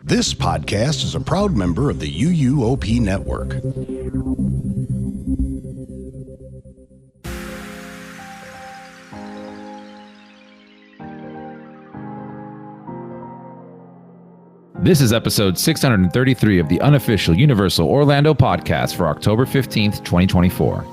This podcast is a proud member of the UUOP network. This is episode 633 of the unofficial Universal Orlando podcast for October 15th, 2024.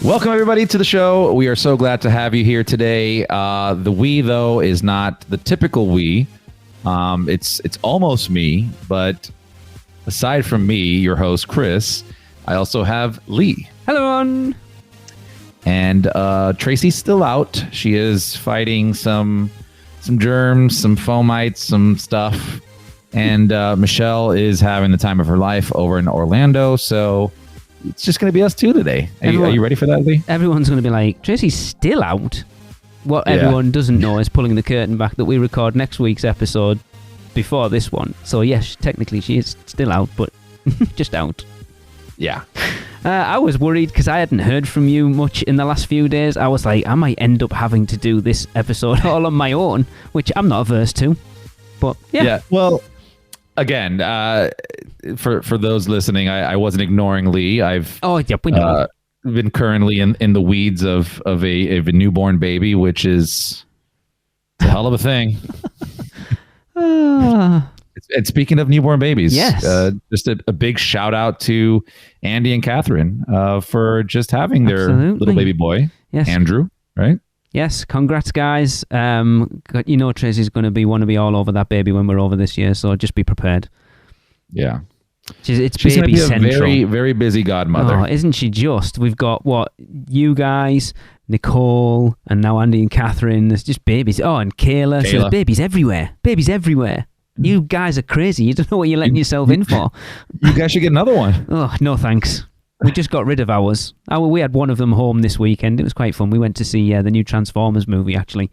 Welcome, everybody, to the show. We are so glad to have you here today. The we, though, is not the typical we. It's almost me, but aside from me, your host, Chris, I also have Lee. Hello, everyone. And Tracy's still out. She is fighting some germs, some fomites, some stuff. And Michelle is having the time of her life over in Orlando, so it's just going to be us two today. Are you ready for that, Lee? Everyone's going to be like, Tracy's still out. What everyone doesn't know is pulling the curtain back that we record next week's episode before this one. So, yes, technically she is still out, but just out. Yeah. I was worried because I hadn't heard from you much in the last few days. I was like, I might end up having to do this episode all on my own, which I'm not averse to. But, yeah. Well, again, for those listening, I wasn't ignoring Lee. We know. Been currently in the weeds of a newborn baby, which is a hell of a thing. And speaking of newborn babies, yes. Just a big shout out to Andy and Catherine for just having their little baby boy, yes. Andrew, right? Yes, congrats, guys. You know Tracy's going to want to be all over that baby when we're over this year, so just be prepared. Yeah. She's going to be a central. very, very busy godmother. Oh, isn't she just? We've got, you guys, Nicole, and now Andy and Catherine. There's just babies. Oh, and Kayla. So there's babies everywhere. Babies everywhere. You guys are crazy. You don't know what you're letting yourself in for. You guys should get another one. Oh, no thanks. We just got rid of ours. We had one of them home this weekend. It was quite fun. We went to see the new Transformers movie, actually.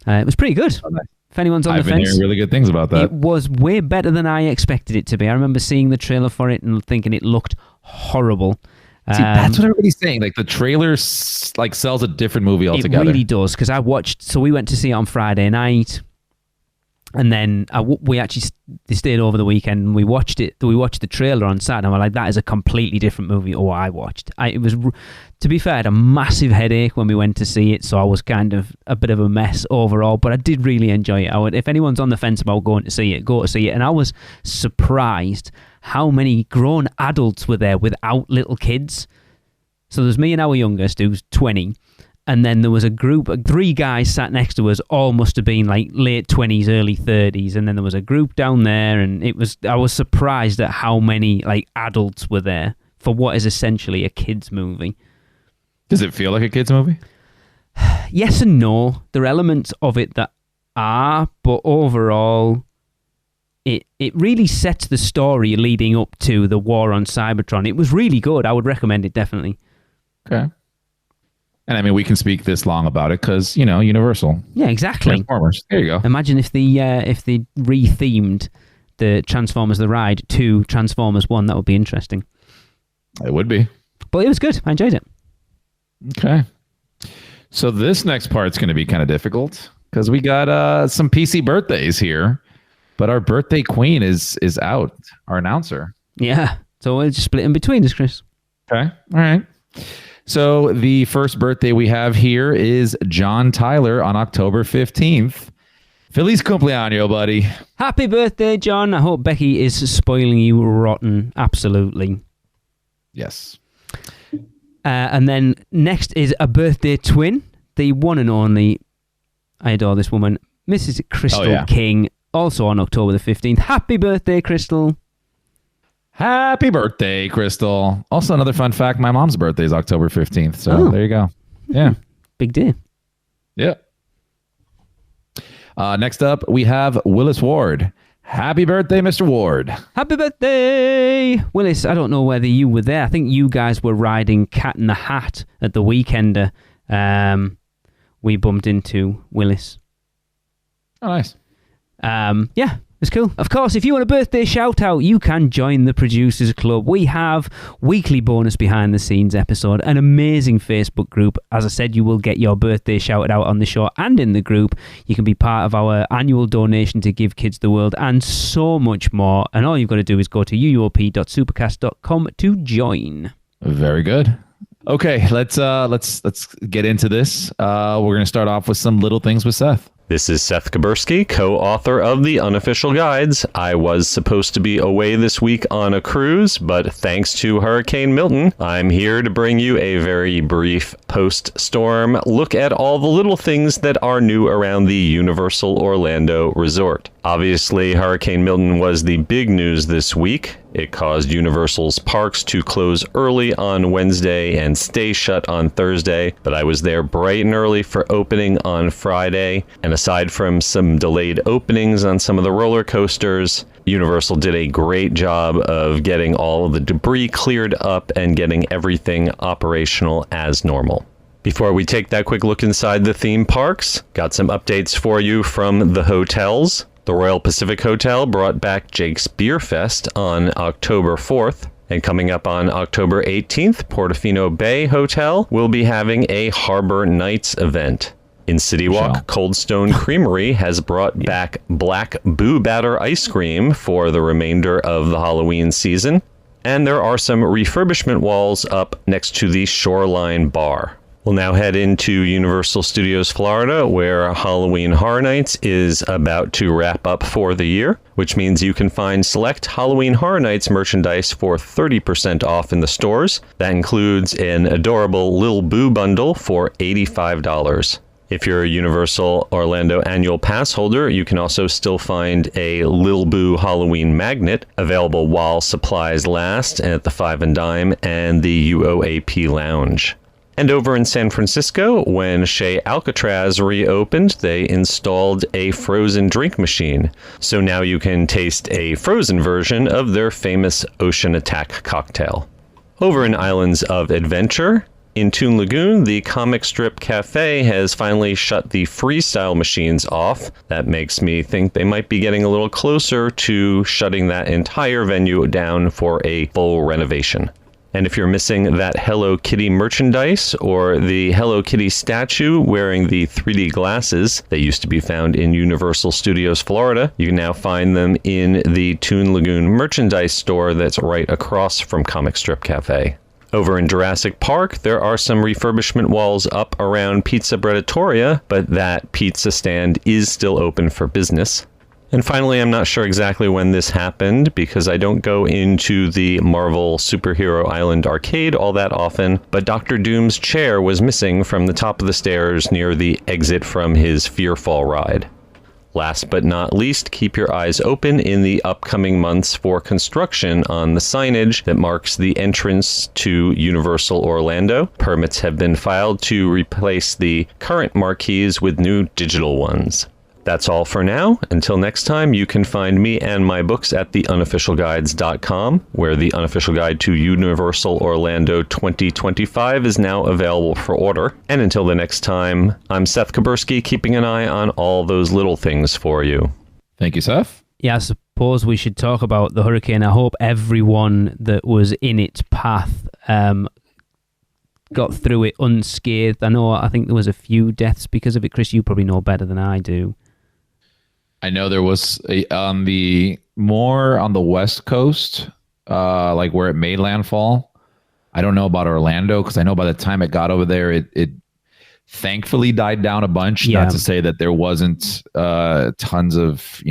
It was pretty good. Oh, nice. If anyone's on the fence, I've been hearing really good things about that. It was way better than I expected it to be. I remember seeing the trailer for it and thinking it looked horrible. See, that's what everybody's saying. Like, the trailer sells a different movie altogether. It really does, because we went to see it on Friday night, and then we actually stayed over the weekend and we watched it. We watched the trailer on Saturday, and we're like, that is a completely different movie to what I watched. It was, to be fair, I had a massive headache when we went to see it, so I was kind of a bit of a mess overall, but I did really enjoy it. If anyone's on the fence about going to see it, go to see it. And I was surprised how many grown adults were there without little kids. So there's me and our youngest, who's 20, and then there was a group, 3 guys sat next to us, all must have been like late 20s, early 30s, and then there was a group down there, and I was surprised at how many like adults were there for what is essentially a kids movie. Does it feel like a kids movie? Yes and no. There are elements of it that are, but overall, it really sets the story leading up to the war on Cybertron. It was really good. I would recommend it, definitely. Okay. And I mean, we can speak this long about it because, Universal. Yeah, exactly. Transformers. There you go. Imagine if they rethemed the Transformers The Ride to Transformers 1. That would be interesting. It would be. But it was good. I enjoyed it. Okay. So this next part's going to be kind of difficult because we got some PC birthdays here, but our birthday queen is out, our announcer. Yeah. So we'll just split in between us, Chris. Okay. All right. So the first birthday we have here is John Tyler on October 15th. Feliz cumpleaños, buddy. Happy birthday, John. I hope Becky is spoiling you rotten. Absolutely. Yes. And then next is a birthday twin, the one and only, I adore this woman, Mrs. Crystal King, also on October the 15th. Happy birthday, Crystal. Happy birthday, Crystal. Also, another fun fact, my mom's birthday is October 15th. So there you go. Yeah. Big day. Yeah. Next up, we have Willis Ward. Happy birthday, Mr. Ward. Happy birthday, Willis. I don't know whether you were there. I think you guys were riding Cat in the Hat at the Weekender. We bumped into Willis. Oh, nice. Yeah. It's cool. Of course, if you want a birthday shout out, you can join the Producers Club. We have weekly bonus behind the scenes episode, an amazing Facebook group. As I said, you will get your birthday shouted out on the show and in the group. You can be part of our annual donation to Give Kids the World and so much more. And all you've got to do is go to uop.supercast.com to join. Very good. Okay, let's get into this. We're going to start off with some little things with Seth. This is Seth Kabursky, co-author of The Unofficial Guides. I was supposed to be away this week on a cruise, but thanks to Hurricane Milton, I'm here to bring you a very brief post-storm look at all the little things that are new around the Universal Orlando Resort. Obviously, Hurricane Milton was the big news this week. It caused Universal's parks to close early on Wednesday and stay shut on Thursday, but I was there bright and early for opening on Friday. And aside from some delayed openings on some of the roller coasters, Universal did a great job of getting all of the debris cleared up and getting everything operational as normal. Before we take that quick look inside the theme parks, got some updates for you from the hotels. The Royal Pacific Hotel brought back Jake's Beer Fest on October 4th. And coming up on October 18th, Portofino Bay Hotel will be having a Harbor Nights event. In City Walk, Cold Stone Creamery has brought back Black Boo Batter ice cream for the remainder of the Halloween season. And there are some refurbishment walls up next to the Shoreline Bar. We'll now head into Universal Studios Florida, where Halloween Horror Nights is about to wrap up for the year, which means you can find select Halloween Horror Nights merchandise for 30% off in the stores. That includes an adorable Lil Boo bundle for $85. If you're a Universal Orlando annual pass holder, you can also still find a Lil Boo Halloween magnet available while supplies last at the Five and Dime and the UOAP Lounge. And over in San Francisco, when Chez Alcatraz reopened, they installed a frozen drink machine. So now you can taste a frozen version of their famous Ocean Attack cocktail. Over in Islands of Adventure, in Toon Lagoon, the comic strip cafe has finally shut the freestyle machines off. That makes me think they might be getting a little closer to shutting that entire venue down for a full renovation. And if you're missing that Hello Kitty merchandise or the Hello Kitty statue wearing the 3D glasses that used to be found in Universal Studios Florida, you can now find them in the Toon Lagoon merchandise store that's right across from Comic Strip Cafe. Over in Jurassic Park, there are some refurbishment walls up around Pizza Brettatoria, but that pizza stand is still open for business. And finally, I'm not sure exactly when this happened because I don't go into the Marvel Superhero Island arcade all that often, but Dr. Doom's chair was missing from the top of the stairs near the exit from his Fearfall ride. Last but not least, keep your eyes open in the upcoming months for construction on the signage that marks the entrance to Universal Orlando. Permits have been filed to replace the current marquees with new digital ones. That's all for now. Until next time, you can find me and my books at theunofficialguides.com, where the unofficial guide to Universal Orlando 2025 is now available for order. And until the next time, I'm Seth Kabursky, keeping an eye on all those little things for you. Thank you, Seth. Yeah, I suppose we should talk about the hurricane. I hope everyone that was in its path got through it unscathed. I think there was a few deaths because of it. Chris, you probably know better than I do. I know there was on the West Coast, like where it made landfall. I don't know about Orlando because I know by the time it got over there, it thankfully died down a bunch. Yeah. Not to say that there wasn't tons of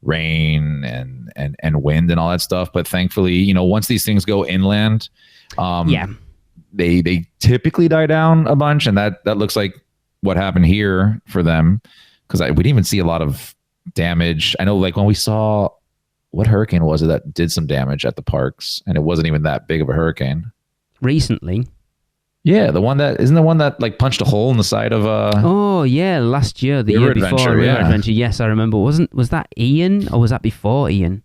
rain and wind and all that stuff, but thankfully, once these things go inland, they typically die down a bunch, and that looks like what happened here for them. Because we didn't even see a lot of damage. I know, like when we saw, what hurricane was it that did some damage at the parks, and it wasn't even that big of a hurricane. Recently, yeah, the one that like punched a hole in the side of. Oh yeah, last year, the River year before, Adventure, River yeah. Adventure. Yes, I remember. Was that Ian or was that before Ian?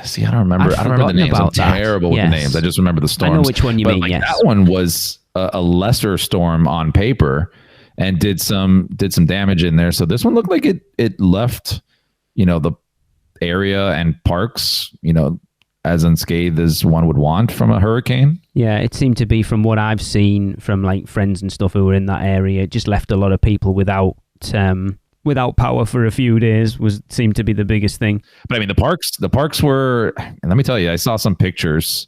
See, I don't remember. I don't remember the names. I'm terrible with the names. I just remember the storms. I know which one you mean. Like, yes, that one was a lesser storm on paper. and did some damage in there. So this one looked like it left, the area and parks, as unscathed as one would want from a hurricane. Yeah, it seemed to be, from what I've seen from like friends and stuff who were in that area, it just left a lot of people without power for a few days. Seemed to be the biggest thing. But I mean, the parks were, and let me tell you, I saw some pictures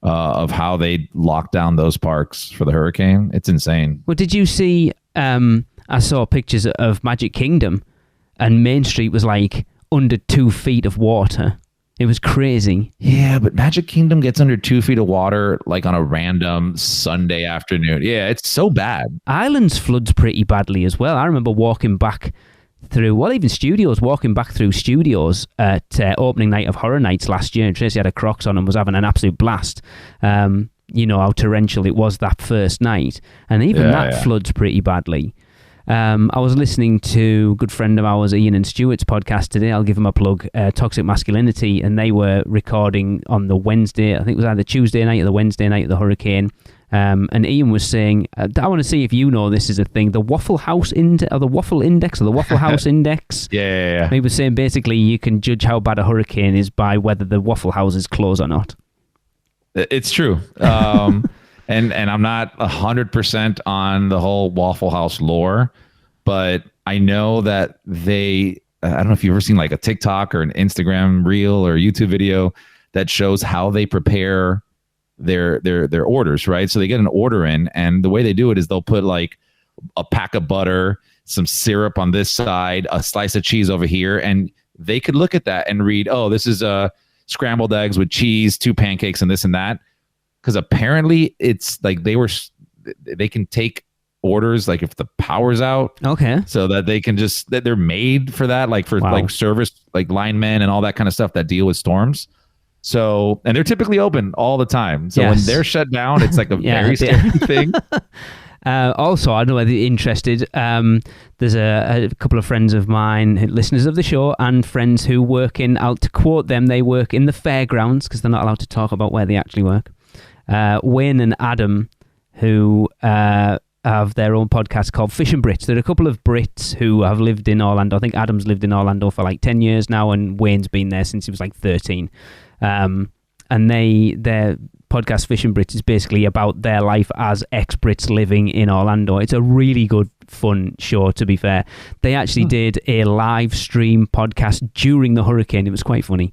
of how they locked down those parks for the hurricane. It's insane. Well, did you see, I saw pictures of Magic Kingdom, and Main Street was like under 2 feet of water. It was crazy. Yeah, but Magic Kingdom gets under 2 feet of water like on a random Sunday afternoon. Yeah, it's so bad. Islands floods pretty badly as well. I remember walking back through, walking back through studios at opening night of Horror Nights last year. Tracy had her Crocs on and was having an absolute blast. How torrential it was that first night. And even that floods pretty badly. I was listening to a good friend of ours, Ian and Stuart's podcast today. I'll give them a plug, Toxic Masculinity, and they were recording on the Wednesday, I think it was either Tuesday night or the Wednesday night of the hurricane. And Ian was saying, I want to see if you know this is a thing, the Waffle House or the Waffle Index or the Waffle House Index. Yeah. He was saying basically you can judge how bad a hurricane is by whether the Waffle House is closed or not. It's true. And I'm not 100% on the whole Waffle House lore, but I know that I don't know if you've ever seen like a TikTok or an Instagram reel or YouTube video that shows how they prepare their orders, right? So they get an order in, and the way they do it is they'll put like a pack of butter, some syrup on this side, a slice of cheese over here, and they could look at that and read, oh, this is scrambled eggs with cheese, 2 pancakes, and this and that. Because apparently it's like they can take orders like if the power's out, okay, so that they can that they're made for that, like for like service, like linemen and all that kind of stuff that deal with storms. So, and they're typically open all the time. So when they're shut down, it's like a very scary thing. Also, I don't know whether you're interested. There's a couple of friends of mine, listeners of the show, and friends who work to quote them, they work in the fairgrounds because they're not allowed to talk about where they actually work. Wayne and Adam, who have their own podcast called Fish and Brits. There are a couple of Brits who have lived in Orlando. I think Adam's lived in Orlando for like 10 years now, and Wayne's been there since he was like 13. And their podcast Fish and Brits is basically about their life as ex-Brits living in Orlando. It's a really good, fun show, to be fair. They actually did a live stream podcast during the hurricane. It was quite funny.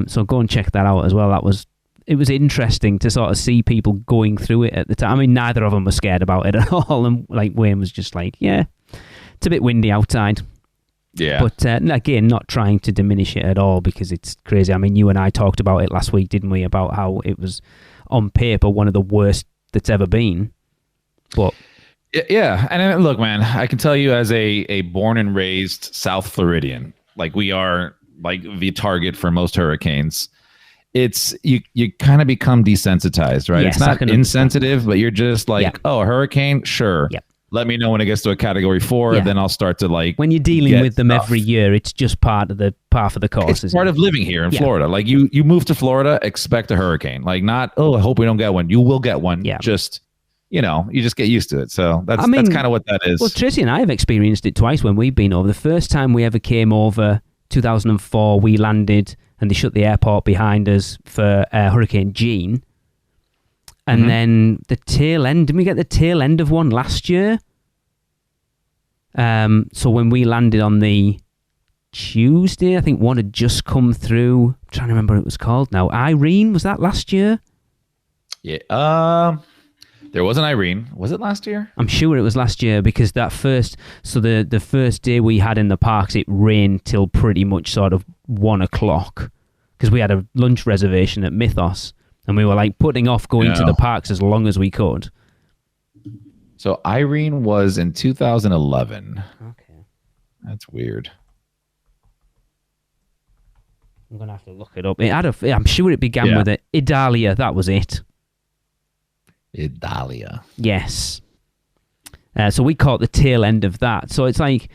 So go and check that out as well. It was interesting to sort of see people going through it at the time. I mean, neither of them were scared about it at all. And like Wayne was just like, yeah, it's a bit windy outside. Yeah. But again, not trying to diminish it at all because it's crazy. I mean, you and I talked about it last week, didn't we? About how it was on paper one of the worst that's ever been. But yeah. And look, man, I can tell you as a born and raised South Floridian, like we are like the target for most hurricanes. It's you kind of become desensitized, right? Yes, it's not insensitive, but you're just like, oh, a hurricane, sure. Yep. Let me know when it gets to a category 4, then I'll start to like. When you're dealing with them every year, it's just part of the course. It's part of living here in Florida. Like you move to Florida, expect a hurricane. Like not, oh, I hope we don't get one. You will get one. Yeah. Just you just get used to it. So that's kind of what that is. Well, Tracy and I have experienced it twice when we've been over. The first time we ever came over, 2004, we landed and they shut the airport behind us for Hurricane Jean. And then the tail end, didn't we get the tail end of one last year? So when we landed on the Tuesday, I think one had just come through. I'm trying to remember what it was called now. Irene, was that last year? Yeah. There was an Irene. Was it last year? I'm sure it was last year because the first day we had in the parks, it rained till pretty much sort of 1 o'clock because we had a lunch reservation at Mythos and we were like putting off going to the parks as long as we could. So Irene was in 2011. Okay. That's weird. I'm going to have to look it up. I'm sure it began with it. Idalia, that was it. Idalia. Yes. So we caught the tail end of that. So it's like,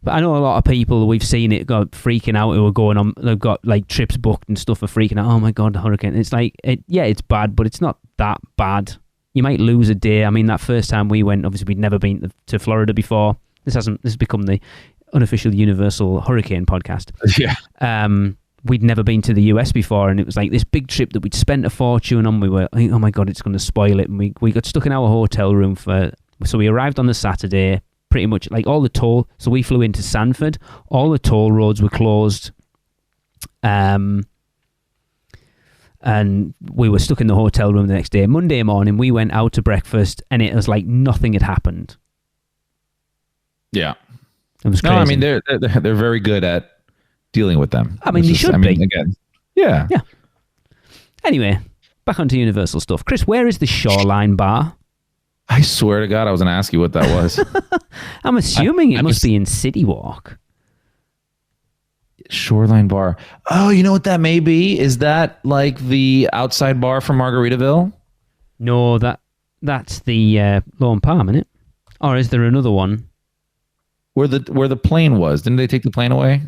but I know a lot of people, we've seen it go freaking out who are going on, they've got like trips booked and stuff are freaking out. Oh my God, the hurricane. It's like, it's bad, but it's not that bad. you might lose a day. I mean, that first time we went, obviously we'd never been to Florida before. This has become the unofficial Universal Hurricane podcast. Yeah. We'd never been to the US before, and it was like this big trip that we'd spent a fortune on. We were like, oh my God, it's going to spoil it. And we got stuck in our hotel room so we arrived on the Saturday, pretty much like all the toll. So we flew into Sanford. All the toll roads were closed. And we were stuck in the hotel room the next day. Monday morning, we went out to breakfast, and it was like nothing had happened. Yeah. It was crazy. No, I mean, they're very good at dealing with them. I mean, they should be. Again, yeah. Yeah. Anyway, back onto Universal stuff. Chris, where is the Shoreline Bar? I swear to God, I was going to ask you what that was. I'm assuming it must be in City Walk. Shoreline Bar. Oh, you know what that may be? Is that like the outside bar from Margaritaville? No, that's the Lone Palm, isn't it? Or is there another one? Where the plane was. Didn't they take the plane away?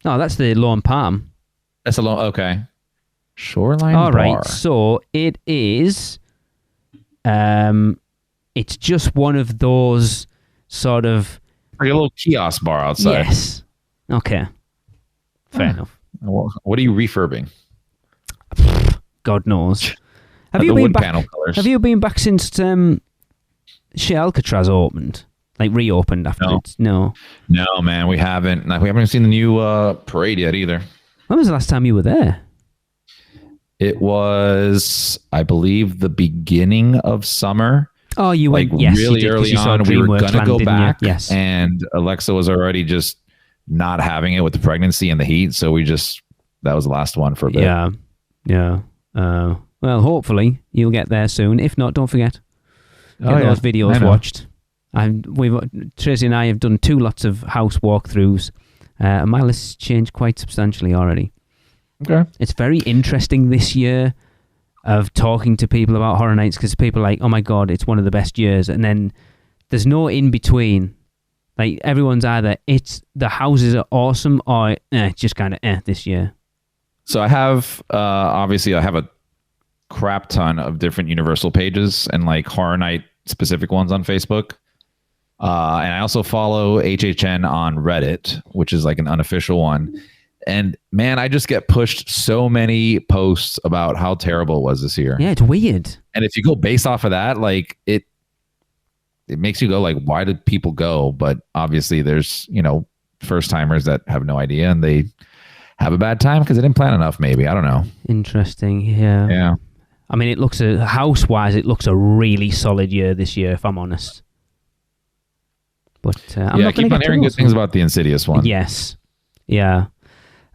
No, that's the Lone Palm. That's okay. Shoreline All Bar. right, so it is. It's just one of those sort of like a little kiosk bar outside. Yes. Okay. Fair enough. What are you refurbing? God knows. Have The you been wood back? panel colors. Have you been back since Chez Alcatraz opened? Like reopened afterwards? No, man, we haven't. We haven't seen the new parade yet either. When was the last time you were there? It was, I believe, the beginning of summer. Oh, you went really early on. We were going to go back, yes. And Alexa was already just not having it with the pregnancy and the heat, so that was the last one for a bit. Yeah. Well, hopefully you'll get there soon. If not, don't forget get those videos watched. Tracy and I have done 2 lots of house walkthroughs. And my list's changed quite substantially already. Okay. It's very interesting this year of talking to people about Horror Nights, because people are like, oh my God, it's one of the best years. And then there's no in between. Like, everyone's either the houses are awesome or it's just kind of this year. So I have, obviously I have a crap ton of different Universal pages and like Horror Night specific ones on Facebook. And I also follow HHN on Reddit, which is like an unofficial one. And man, I just get pushed so many posts about how terrible it was this year. Yeah, it's weird. And if you go based off of that, like it makes you go like, why did people go? But obviously there's, first timers that have no idea and they have a bad time because they didn't plan enough, maybe. I don't know. Interesting. Yeah. Yeah. I mean, it looks house-wise, it looks a really solid year this year, if I'm honest. But I keep on hearing good things about the Insidious one. Yes. Yeah.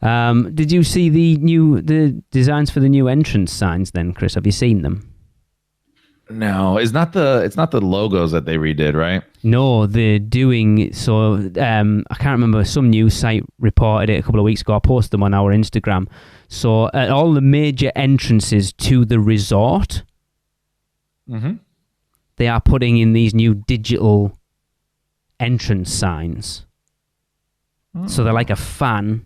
Did you see the designs for the new entrance signs then, Chris? Have you seen them? No, it's not the logos that they redid, right? No, they're doing so. I can't remember. Some news site reported it a couple of weeks ago. I posted them on our Instagram. So at all the major entrances to the resort, they are putting in these new digital entrance signs. So they're like a fan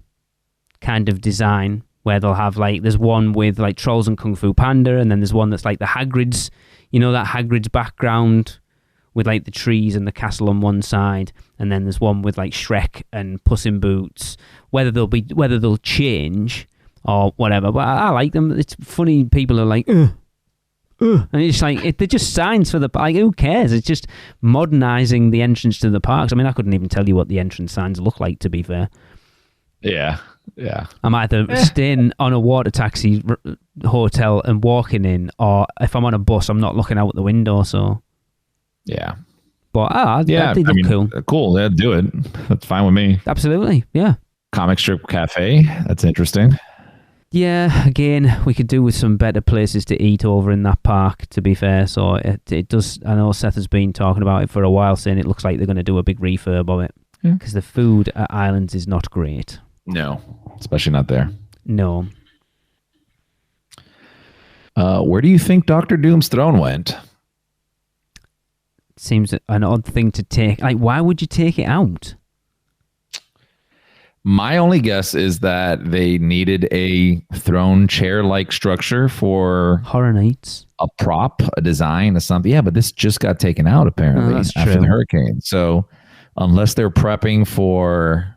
kind of design where they'll have there's one with like Trolls and Kung Fu Panda, and then there's one that's like the Hagrid's, that Hagrid's background with like the trees and the castle on one side, and then there's one with like Shrek and Puss in Boots. Whether they'll change or whatever, but I like them. It's funny. People are like, and it's like they're just signs for the like. Who cares? It's just modernizing the entrance to the parks. I mean, I couldn't even tell you what the entrance signs look like, to be fair. Yeah. I'm either staying on a water taxi hotel and walking in, or if I'm on a bus, I'm not looking out the window. So yeah, but they look cool. Cool, yeah, do it. That's fine with me. Absolutely, yeah. Comic strip cafe. That's interesting. Yeah, again, we could do with some better places to eat over in that park, to be fair. So it does. I know Seth has been talking about it for a while, saying it looks like they're going to do a big refurb of it because the food at Islands is not great. No, especially not there. No. Where do you think Dr. Doom's throne went? Seems an odd thing to take. Like, why would you take it out? My only guess is that they needed a throne chair-like structure for Horror Nights. A prop, a design, or something. Yeah, but this just got taken out apparently after true. the hurricane. So unless they're prepping for,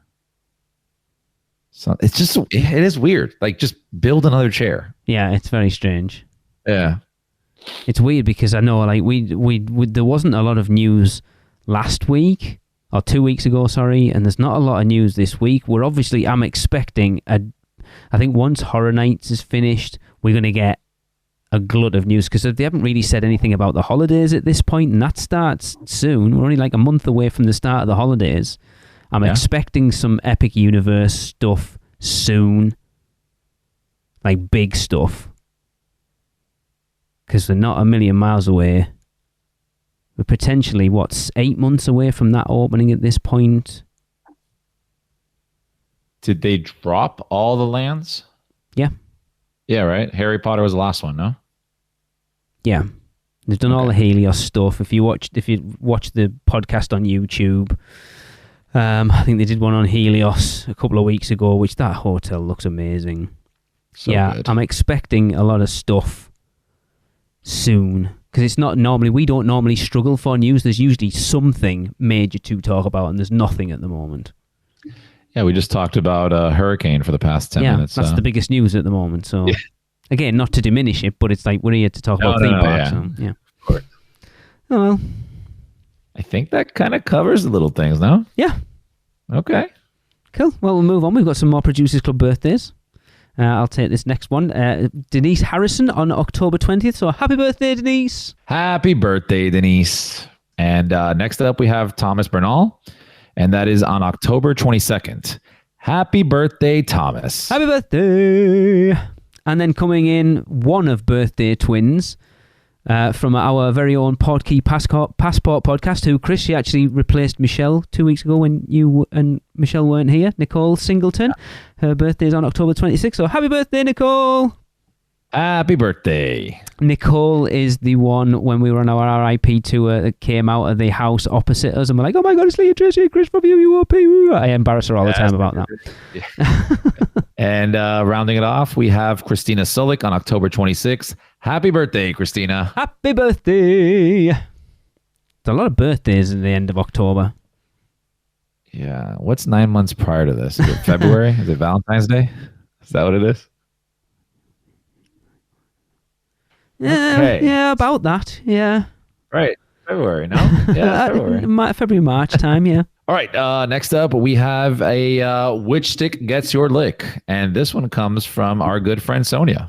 it is weird. Like just build another chair. Yeah, it's very strange. Yeah, it's weird because I know like we there wasn't a lot of news last week. Or 2 weeks ago, sorry, and there's not a lot of news this week. I'm expecting I think once Horror Nights is finished, we're going to get a glut of news because they haven't really said anything about the holidays at this point, and that starts soon. We're only like a month away from the start of the holidays. I'm expecting some Epic Universe stuff soon, like big stuff, because they're not a million miles away. We're potentially, 8 months away from that opening at this point. Did they drop all the lands? Yeah. Yeah, right? Harry Potter was the last one, no? Yeah. They've done all the Helios stuff. If you watch the podcast on YouTube, I think they did one on Helios a couple of weeks ago, which that hotel looks amazing. So good. I'm expecting a lot of stuff soon. Because it's not normally, we don't normally struggle for news. There's usually something major to talk about, and there's nothing at the moment. Yeah, we just talked about a hurricane for the past 10 minutes. That's the biggest news at the moment. So, again, not to diminish it, but it's like we're here to talk about theme parks. So, yeah. Of course. Oh, well. I think that kind of covers the little things, no? Yeah. Okay. Cool. Well, we'll move on. We've got some more Producers Club birthdays. I'll take this next one. Denise Harrison on October 20th. So happy birthday, Denise. Happy birthday, Denise. And next up, we have Thomas Bernal. And that is on October 22nd. Happy birthday, Thomas. Happy birthday. And then coming in, one of birthday twins from our very own Podkey Passport podcast, who, Chris, she actually replaced Michelle 2 weeks ago when you and Michelle weren't here. Nicole Singleton. Her birthday is on October 26th. So happy birthday, Nicole. Happy birthday. Nicole is the one when we were on our RIP tour that came out of the house opposite us, and we're like, oh my God, it's Leah Tracy and Chris from UUOP. I embarrass her all the time about that. Yeah. And rounding it off, we have Christina Solik on October 26th. Happy birthday, Christina. Happy birthday. There's a lot of birthdays in the end of October. Yeah. What's 9 months prior to this? Is it February? Is it Valentine's Day? Is that what it is? Yeah, about that. Yeah. Right. February, no? Yeah, February. February, March time, yeah. All right. Next up, we have a Which Stick Gets Your Lick? And this one comes from our good friend Sonia.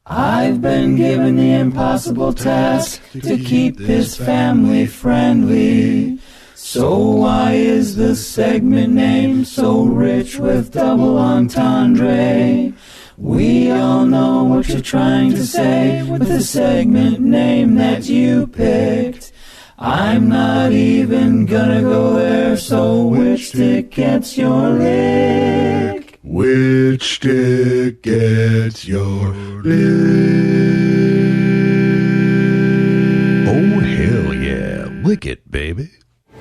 I've been given the impossible task to keep this family friendly. So why is the segment name so rich with double entendre? We all know what you're trying to say with the segment name that you picked. I'm not even gonna go there, so which stick gets your lick? Which stick gets your lick? Oh, hell yeah. Lick it, baby.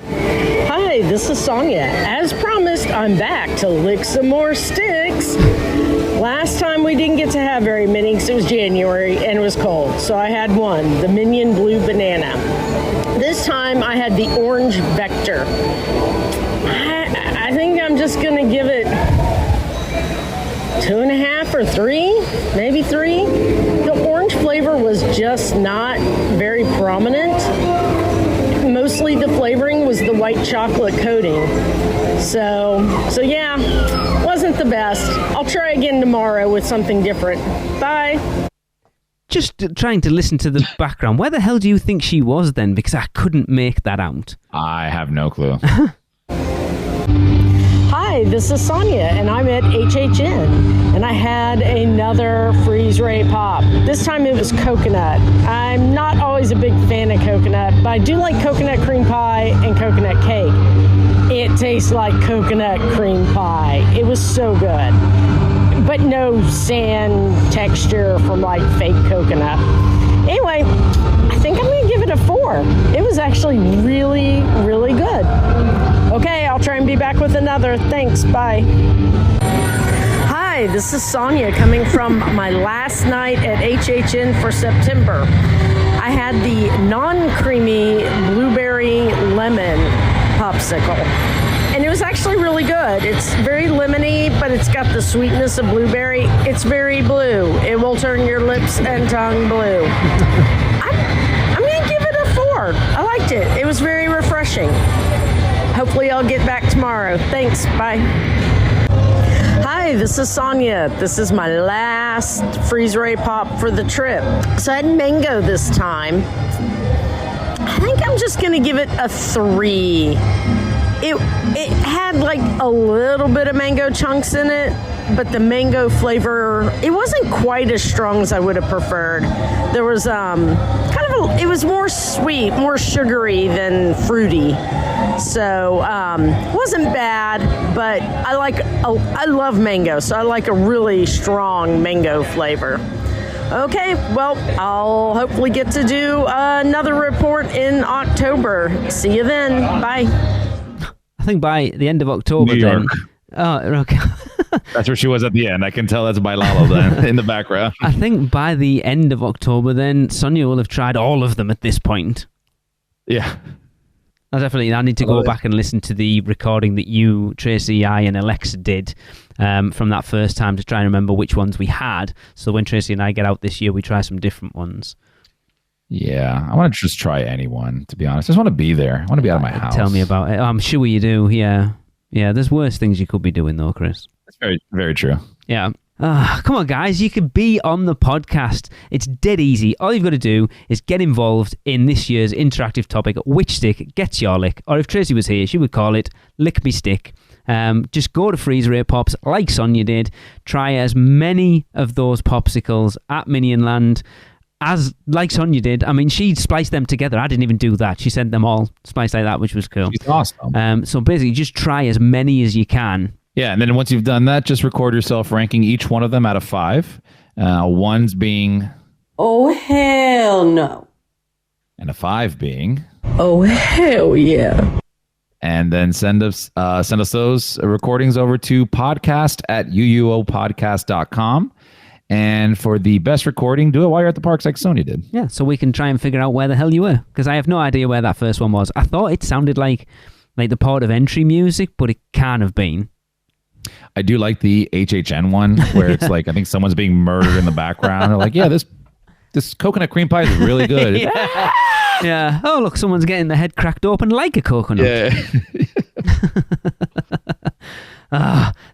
Hi, this is Sonia. As promised, I'm back to lick some more sticks. Last time we didn't get to have very many because it was January and it was cold. So I had one, the Minion Blue Banana. This time I had the Orange Vector. I think I'm just going to give it 2.5 or 3, maybe 3. The orange flavor was just not very prominent. Mostly the flavoring was the white chocolate coating. So yeah, wasn't the best. I'll try again tomorrow with something different. Bye. Just trying to listen to the background. Where the hell do you think she was then? Because I couldn't make that out. I have no clue. Hi, this is Sonia, and I'm at HHN, and I had another Freeze Ray Pop. This time it was coconut. I'm not always a big fan of coconut, but I do like coconut cream pie and coconut cake. It tastes like coconut cream pie. It was so good, but no sand texture from like fake coconut. Anyway, I think I'm going to give it a 4. It was actually really, really good. Okay, I'll try and be back with another. Thanks. Bye. Hi, this is Sonia coming from my last night at HHN for September. I had the non-creamy blueberry lemon popsicle. And it was actually really good. It's very lemony, but it's got the sweetness of blueberry. It's very blue. It will turn your lips and tongue blue. I'm going to give it a 4. I liked it. It was very refreshing. Hopefully I'll get back tomorrow. Thanks. Bye. Hi, this is Sonia. This is my last Freeze Ray Pop for the trip. So I had mango this time. I think I'm just going to give it a 3. It had like a little bit of mango chunks in it, but the mango flavor, it wasn't quite as strong as I would have preferred. There was it was more sweet, more sugary than fruity. So wasn't bad, but I love mango, so I like a really strong mango flavor. Okay, well, I'll hopefully get to do another report in October. See you then. Bye. I think by the end of October, New York. Oh, okay. That's where she was at the end. I can tell that's by Lalo then in the background. I think by the end of October, then Sonia will have tried all of them at this point. Yeah. I need to go back and listen to the recording that you, Tracy, I, and Alexa did from that first time to try and remember which ones we had. So when Tracy and I get out this year, we try some different ones. Yeah, I want to just try anyone, to be honest. I just want to be there. I want to be out of my house. Tell me about it. I'm sure you do, yeah. Yeah, there's worse things you could be doing, though, Chris. That's very, very true. Yeah. Come on, guys. You could be on the podcast. It's dead easy. All you've got to do is get involved in this year's interactive topic, Which Stick Gets Your Lick? Or if Tracy was here, she would call it Lick Me Stick. Just go to Freeze Ray Pops like Sonia did. Try as many of those popsicles at Minion Land as like Sonia did. I mean, she spliced them together. I didn't even do that. She sent them all spliced like that, which was cool. She's awesome. So basically, just try as many as you can. Yeah, and then once you've done that, just record yourself ranking each one of them out of 5. 1's being... Oh, hell no. And a 5 being... Oh, hell yeah. And then send us those recordings over to podcast@uuopodcast.com. And for the best recording, do it while you're at the parks like Sonia did. Yeah, so we can try and figure out where the hell you were. Because I have no idea where that first one was. I thought it sounded like the port of entry music, but it can't have been. I do like the HHN one where it's like, I think someone's being murdered in the background. They're like, yeah, this coconut cream pie is really good. Yeah. Oh, look, someone's getting the head cracked open like a coconut. Yeah.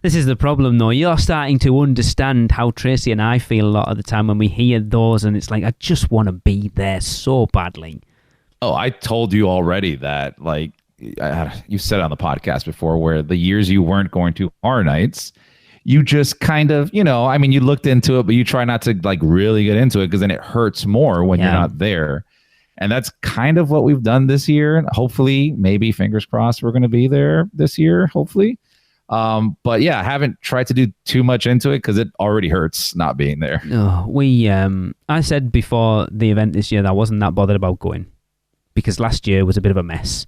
This is the problem, though. You're starting to understand how Tracy and I feel a lot of the time when we hear those, and it's like, I just want to be there so badly. Oh, I told you already that, like, you said on the podcast before, where the years you weren't going to horror nights, you just kind of, you looked into it, but you try not to like really get into it because then it hurts more when you're not there. And that's kind of what we've done this year. Hopefully, maybe fingers crossed, we're going to be there this year, hopefully. But yeah, I haven't tried to do too much into it because it already hurts not being there. I said before the event this year that I wasn't that bothered about going because last year was a bit of a mess.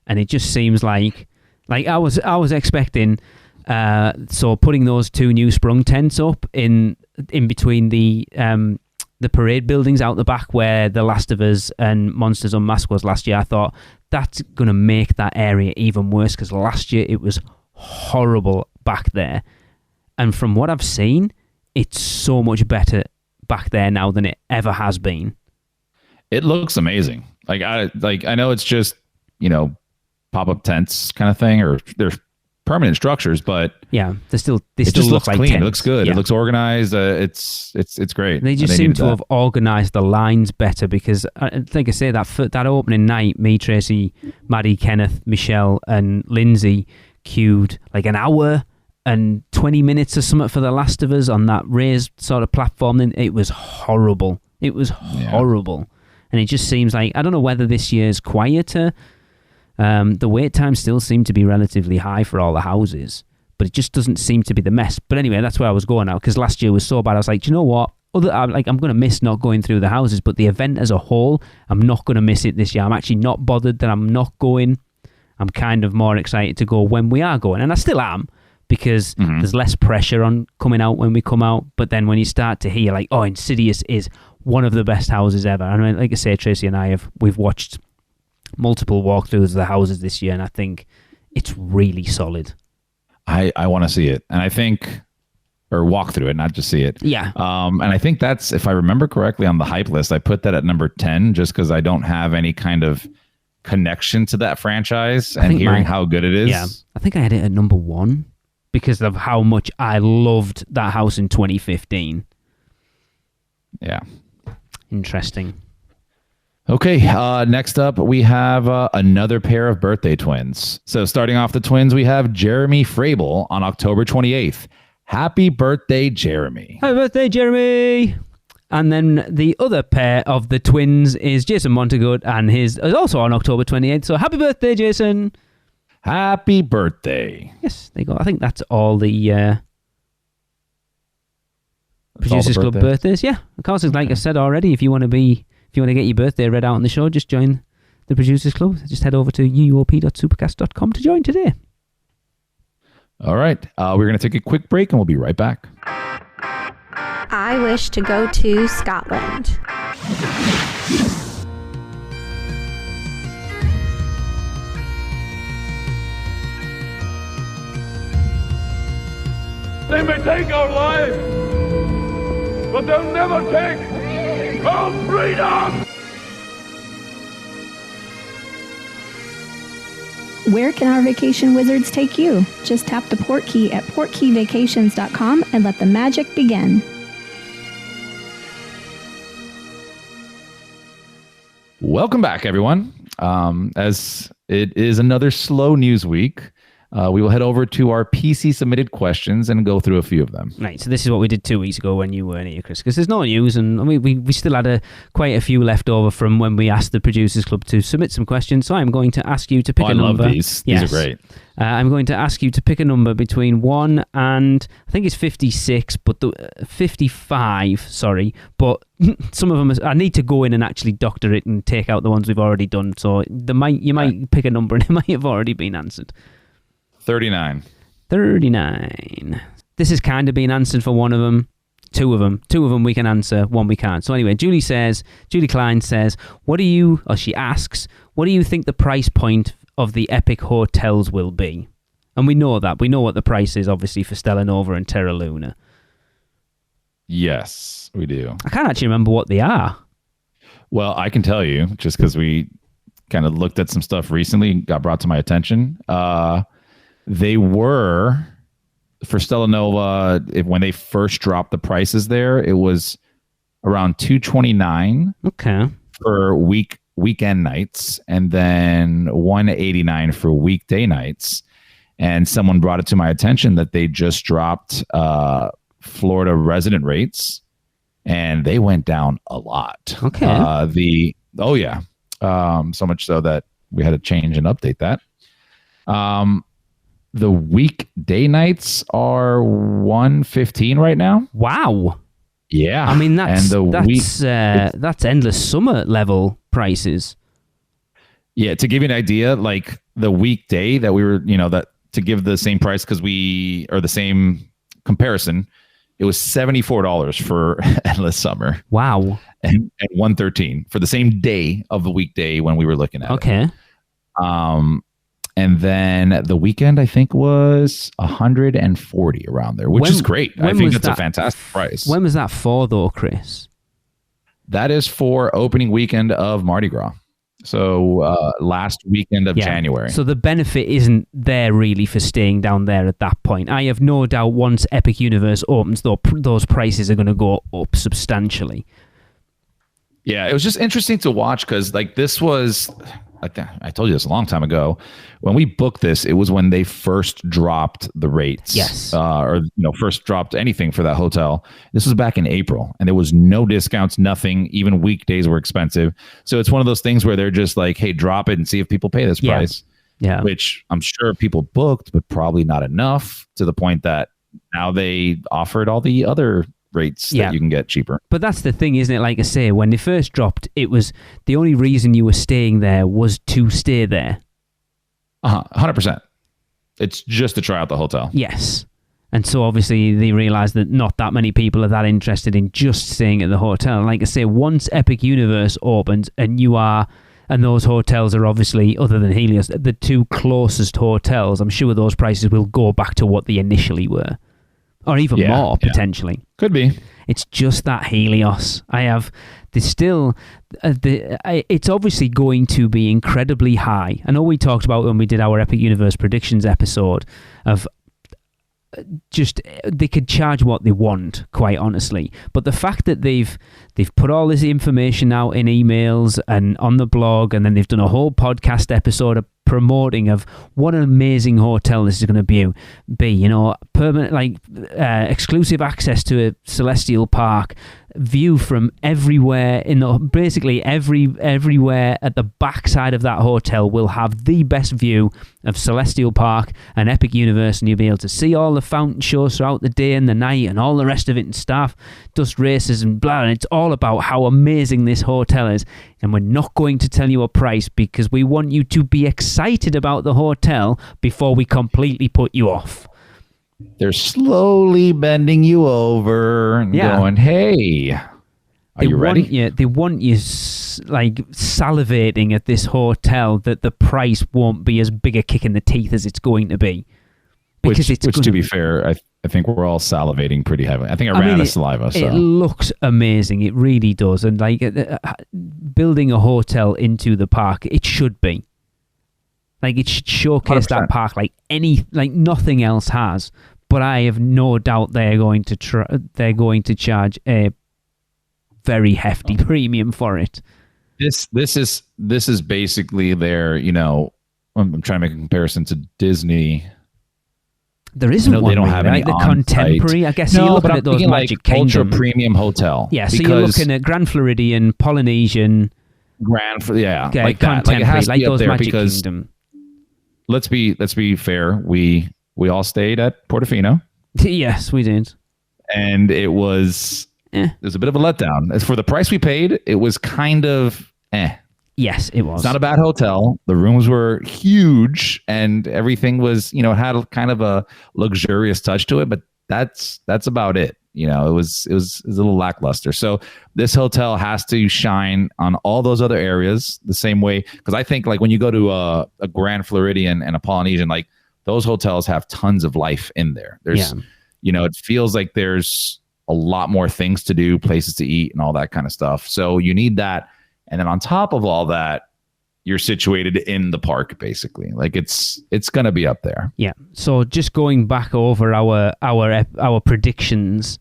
And it just seems like I was expecting, so putting those 2 new sprung tents up in between the parade buildings out the back where The Last of Us and Monsters Unmasked was last year, I thought that's going to make that area even worse because last year it was horrible back there. And from what I've seen, it's so much better back there now than it ever has been. It looks amazing. I know it's just, pop-up tents kind of thing, or they're permanent structures, but yeah, they still just look looks like clean. tents. It looks good. Yeah. It looks organized. It's great. They just seem to have organized the lines better because, like I say, that opening night, me, Tracy, Maddie, Kenneth, Michelle, and Lindsay queued like an hour and 20 minutes or something for The Last of Us on that raised sort of platform. And it was horrible. It was horrible. And it just seems like, I don't know whether this year's quieter. The wait times still seem to be relatively high for all the houses, but it just doesn't seem to be the mess. But anyway, that's where I was going now, because last year was so bad. I was like, do you know what? I'm going to miss not going through the houses, but the event as a whole, I'm not going to miss it this year. I'm actually not bothered that I'm not going. I'm kind of more excited to go when we are going, and I still am, because there's less pressure on coming out when we come out. But then when you start to hear like, oh, Insidious is one of the best houses ever. I mean, like I say, Tracy and we've watched multiple walkthroughs of the houses this year, and I think it's really solid. I want to see it, and I think, or walk through it, not just see it. Yeah. And I think that's, if I remember correctly on the hype list, I put that at number 10 just because I don't have any kind of connection to that franchise, and hearing how good it is. Yeah, I think I had it at number 1 because of how much I loved that house in 2015. Yeah. Interesting. Okay, next up, we have another pair of birthday twins. So starting off the twins, we have Jeremy Frable on October 28th. Happy birthday, Jeremy. Happy birthday, Jeremy. And then the other pair of the twins is Jason Montagut, and his is also on October 28th. So happy birthday, Jason. Happy birthday. Yes, there you go. I think that's all the Producers Club birthdays. Yeah, of course, like I said already, if you want to get your birthday read out on the show, just join the Producers Club. Just head over to uop.supercast.com to join today. All right. We're going to take a quick break and we'll be right back. I wish to go to Scotland. They may take our lives, but they'll never take our freedom! Where can our vacation wizards take you? Just tap the port key at portkeyvacations.com and let the magic begin. Welcome back, everyone. As it is another slow news week, we will head over to our PC submitted questions and go through a few of them. Right, so this is what we did 2 weeks ago when you weren't here, Chris, because there's no news, and we still had quite a few left over from when we asked the Producers Club to submit some questions. So I'm going to ask you to pick a number. I love these. Yes. These are great. I'm going to ask you to pick a number between 1 and I think it's 56, but 55. Sorry, but some of them I need to go in and actually doctor it and take out the ones we've already done. So you might pick a number and it might have already been answered. 39. 39. This has kind of been answered for one of them. Two of them we can answer, one we can't. So anyway, Julie Klein says, she asks, what do you think the price point of the Epic hotels will be? And we know that. We know what the price is, obviously, for Stella Nova and Terra Luna. Yes, we do. I can't actually remember what they are. Well, I can tell you, just because we kind of looked at some stuff recently, got brought to my attention. They were, for Stella Nova, when they first dropped the prices there, it was around $229 for weekend nights, and then $189 for weekday nights. And someone brought it to my attention that they just dropped Florida resident rates, and they went down a lot. Okay. So much so that we had to change and update that. The weekday nights are $115 right now. Wow. Yeah. I mean, that's endless summer level prices. Yeah, to give you an idea, like the weekday that we were, that to give the same price or the same comparison, it was $74 for endless summer. Wow. And $113 for the same day of the weekday when we were looking at it. Okay. And then the weekend, I think, was $140 around there, which is great. I think that's a fantastic price. When was that for, though, Chris? That is for opening weekend of Mardi Gras. So last weekend of January. So the benefit isn't there really for staying down there at that point. I have no doubt once Epic Universe opens, those prices are going to go up substantially. Yeah, it was just interesting to watch because this was... I told you this a long time ago. When we booked this, it was when they first dropped the rates. Yes. First dropped anything for that hotel. This was back in April, and there was no discounts, nothing. Even weekdays were expensive. So it's one of those things where they're just like, hey, drop it and see if people pay this price. Yeah. Which I'm sure people booked, but probably not enough to the point that now they offered all the other rates that you can get cheaper. But that's the thing, isn't it? Like I say, when they first dropped, it was the only reason you were staying there was to stay there. 100%. It's just to try out the hotel. Yes. And so obviously they realised that not that many people are that interested in just staying at the hotel. And like I say, once Epic Universe opens and those hotels are obviously, other than Helios, the two closest hotels, I'm sure those prices will go back to what they initially were. Or even more, potentially. Could be. It's just that Helios. It's obviously going to be incredibly high. I know we talked about when we did our Epic Universe predictions episode of just they could charge what they want, quite honestly. But the fact that they've put all this information out in emails and on the blog, and then they've done a whole podcast episode of promoting of what an amazing hotel this is going to be, permanent, exclusive access to a celestial park, view from everywhere basically everywhere at the backside of that hotel will have the best view of Celestial Park and Epic Universe, and you'll be able to see all the fountain shows throughout the day and the night and all the rest of it, and staff dust races and blah, and it's all about how amazing this hotel is. And we're not going to tell you a price because we want you to be excited about the hotel before we completely put you off. They're slowly bending you over and going, hey, are you ready? They want you salivating at this hotel that the price won't be as big a kick in the teeth as it's going to be. Because which to be fair, I think we're all salivating pretty heavily. I think I ran out of saliva. So. It looks amazing. It really does. And building a hotel into the park, it should be. It should showcase 100%. That park like nothing else has. But I have no doubt they're going to charge a very hefty premium for it. This is basically their, I'm trying to make a comparison to Disney. There isn't one. They don't have any the contemporary. I guess you're looking at those Magic Kingdom ultra premium hotel. Yeah, so you're looking at Grand Floridian, Polynesian, contemporary, it has to be those Magic Kingdom. Let's be fair. We all stayed at Portofino. Yes, we did. And it was a bit of a letdown. As for the price we paid, it was kind of Yes, it was. It's not a bad hotel. The rooms were huge and everything was, it had kind of a luxurious touch to it, but that's about it. It was a little lackluster. So this hotel has to shine on all those other areas the same way. Because I think when you go to a Grand Floridian and a Polynesian, those hotels have tons of life in there. There's, it feels like there's a lot more things to do, places to eat and all that kind of stuff. So you need that. And then on top of all that, you're situated in the park, basically. It's going to be up there. Yeah. So just going back over our predictions,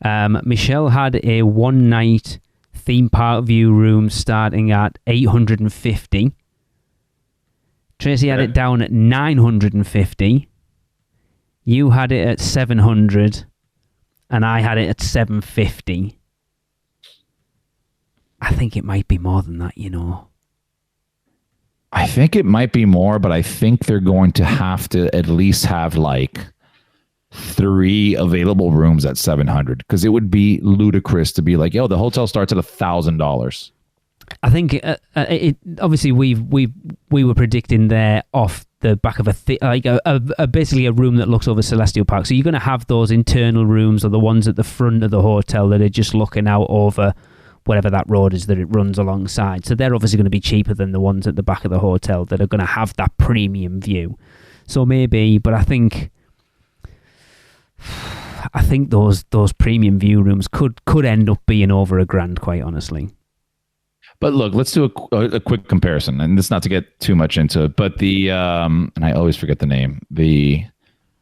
Michelle had a one-night theme park view room starting at $850. Tracy had it down at $950. You had it at $700, and I had it at $750. I think it might be more than that, I think it might be more, but I think they're going to have to at least have 3 available rooms at $700, because it would be ludicrous to be the hotel starts at $1,000. I think obviously we were predicting there off the back of basically a room that looks over Celestial Park. So you're going to have those internal rooms or the ones at the front of the hotel that are just looking out over whatever that road is that it runs alongside. So they're obviously going to be cheaper than the ones at the back of the hotel that are going to have that premium view. So maybe, but I think those premium view rooms could end up being over $1,000, quite honestly. But look, let's do a quick comparison, and this not to get too much into it, but the and I always forget the name, the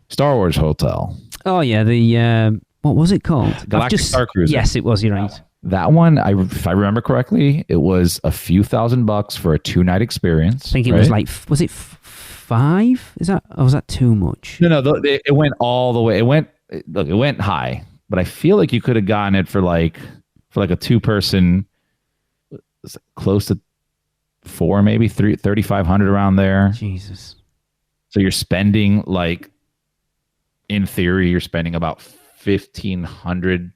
Star Wars hotel. Oh yeah, the what was it called? Galactic Star Cruiser. Yes, it was. You're right. That one, if I remember correctly, it was a few $1,000 for a 2-night experience. I think it was was it 5? Is that, or was that too much? No, it went all the way. It went high, but I feel like you could have gotten it for a 2-person, close to 4, maybe 3,500 around there. Jesus. So you're spending in theory, you're spending about $1,500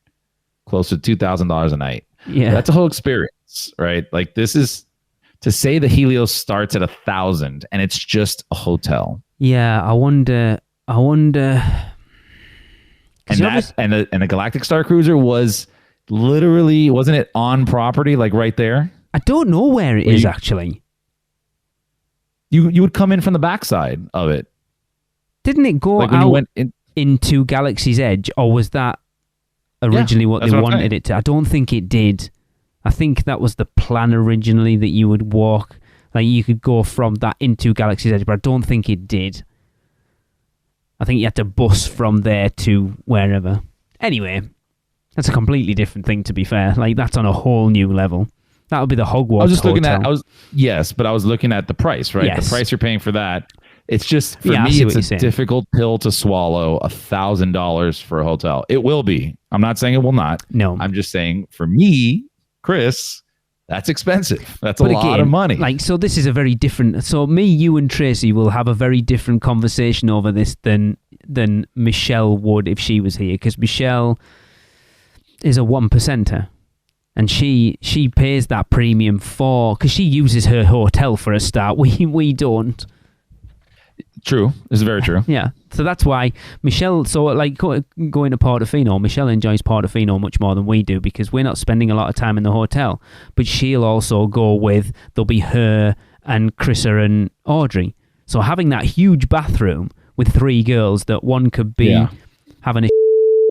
close to $2,000 a night. Yeah. That's a whole experience, right? Like this is to say the Helios starts at 1,000 and it's just a hotel. Yeah, I wonder. And the Galactic Star Cruiser was literally, wasn't it on property, like right there? I don't know where it is actually. You would come in from the backside of it. Didn't it go like when out you went in, into Galaxy's Edge, or was that originally what they wanted it to? I don't think it did. I think that was the plan originally, that you would walk, like you could go from that into Galaxy's Edge, but I don't think it did. I think you had to bus from there to wherever. Anyway, that's a completely different thing, to be fair. Like, that's on a whole new level. That would be the Hogwarts I was just hotel. but I was looking at the price, right? Yes. The price you're paying for that. It's just, for Yeah, I me, see it's what a you're saying. difficult pill to swallow, $1,000 for a hotel. It will be. I'm not saying it will not. No. I'm just saying, for me, Chris, that's expensive. That's But a lot again, of money. Like, so this is a very different. So me, you, and Tracy will have a very different conversation over this than Michelle would if she was here, because Michelle is a 1%er, and she pays that premium for, because she uses her hotel for a start. We don't. True. This is very true. Yeah. So that's why Michelle, so like going to Portofino, Michelle enjoys Portofino much more than we do, because we're not spending a lot of time in the hotel. But she'll also go with, there'll be her and Chrissa and Audrey. So having that huge bathroom with 3 girls, that one could be having a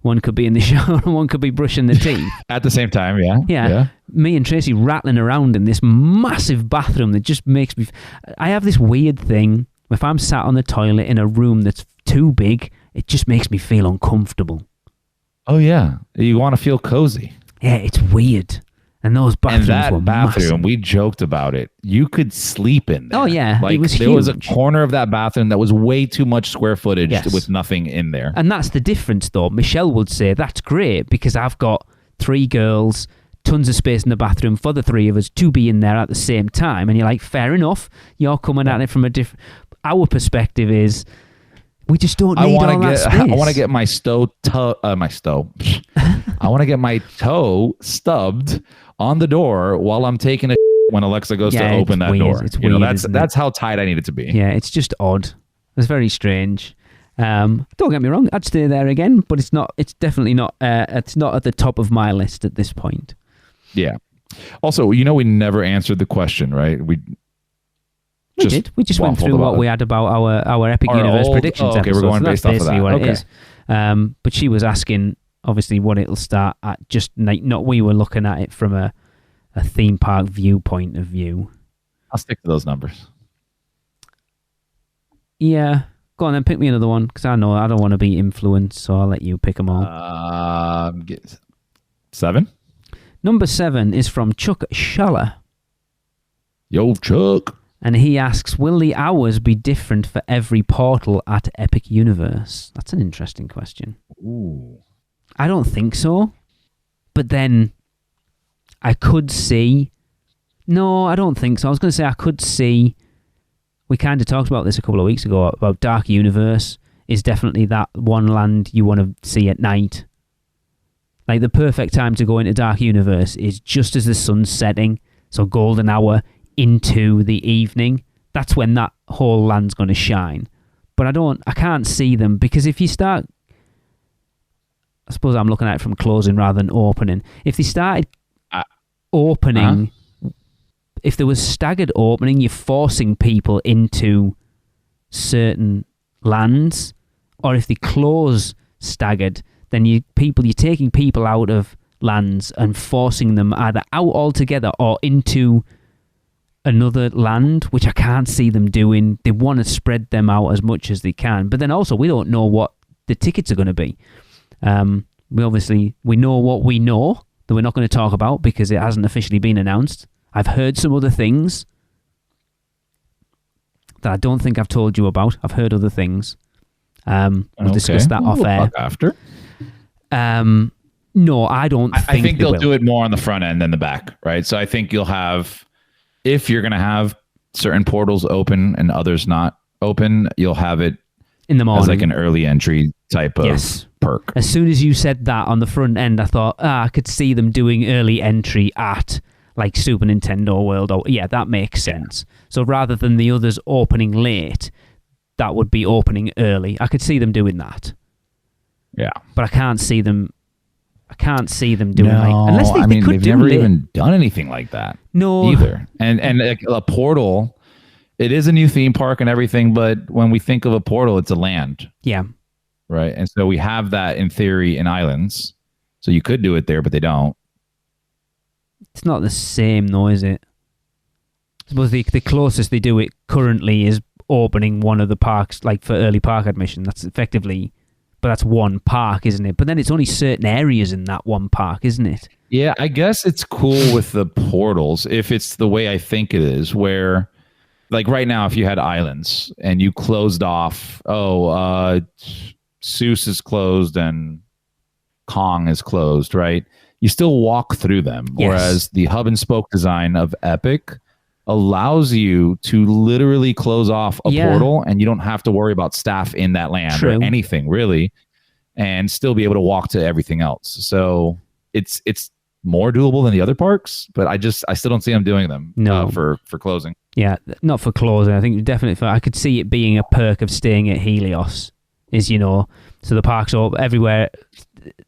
one could be in the shower, and one could be brushing the teeth. At the same time, Yeah. Me and Tracy rattling around in this massive bathroom that just makes me... I have this weird thing. If I'm sat on the toilet in a room that's too big, it just makes me feel uncomfortable. Oh, yeah. You want to feel cozy. Yeah, it's weird. And those bathrooms and that were bathroom, massive. we joked about it. You could sleep in there. Oh, yeah. Like, it was there huge. was a corner of that bathroom that was way too much square footage with nothing in there. And that's the difference, though. Michelle would say, that's great, because I've got 3 girls, tons of space in the bathroom for the 3 of us to be in there at the same time. And you're like, fair enough. You're coming at it from a different... Our perspective is, we just don't need all that space. I want to get my I want to get my toe stubbed on the door while I'm taking a when Alexa goes to open that door. It's weird, that's how tight I need it to be. Yeah, it's just odd. It's very strange. Don't get me wrong, I'd stay there again, but it's not. It's definitely not. It's not at the top of my list at this point. Yeah. Also, we never answered the question, right? We did. We just went through what we had about our Epic Universe predictions. Okay, we're going based off of that. What it is. But she was asking, obviously, what it'll start at. Just like, not we were looking at it from a theme park viewpoint of view. I'll stick to those numbers. Yeah. Go on then, pick me another one, because I know I don't want to be influenced, so I'll let you pick them all. 7? Number 7 is from Chuck Schaller. Yo, Chuck. And he asks, will the hours be different for every portal at Epic Universe? That's an interesting question. Ooh. I don't think so. But then I could see... No, I don't think so. I was going to say I could see... We kind of talked about this a couple of weeks ago, about Dark Universe is definitely that one land you want to see at night. Like, the perfect time to go into Dark Universe is just as the sun's setting, so golden hour into the evening. That's when that whole land's going to shine. But I can't see them, because if you start... I suppose I'm looking at it from closing rather than opening. If they started opening... If there was staggered opening, you're forcing people into certain lands. Or if they close staggered, then you're taking people out of lands and forcing them either out altogether or into another land, which I can't see them doing. They want to spread them out as much as they can. But then also, we don't know what the tickets are going to be. We know what we know that we're not going to talk about because it hasn't officially been announced. I've heard some other things that I don't think I've told you about. I've heard other things. We'll discuss that off air. After. No, I don't think I think they'll will. do it more on the front end than the back, right? So I think you'll have, if you're going to have certain portals open and others not open, you'll have it in the morning as like an early entry type of perk. As soon as you said that on the front end, I thought, I could see them doing early entry at like Super Nintendo World. Or yeah, that makes sense. So rather than the others opening late, that would be opening early. I could see them doing that. Yeah, but I can't see them doing unless they could they've do never lit. even done anything like that. No, either. And like a portal, it is a new theme park and everything, but when we think of a portal, it's a land. Yeah. Right. And so we have that in theory in islands. So you could do it there, but they don't. It's not the same though, is it? I suppose the closest they do it currently is opening one of the parks, like for early park admission. That's effectively, but that's one park, isn't it? But then it's only certain areas in that one park, isn't it? Yeah, I guess it's cool with the portals if it's the way I think it is, where like right now, if you had islands and you closed off, Seuss is closed and Kong is closed, right? You still walk through them. Yes. Whereas the hub and spoke design of Epic allows you to literally close off a portal and you don't have to worry about staff in that land or anything really, and still be able to walk to everything else. So it's more doable than the other parks, but I still don't see them doing them for closing. Yeah, not for closing. I think definitely I could see it being a perk of staying at Helios is, so the parks open everywhere.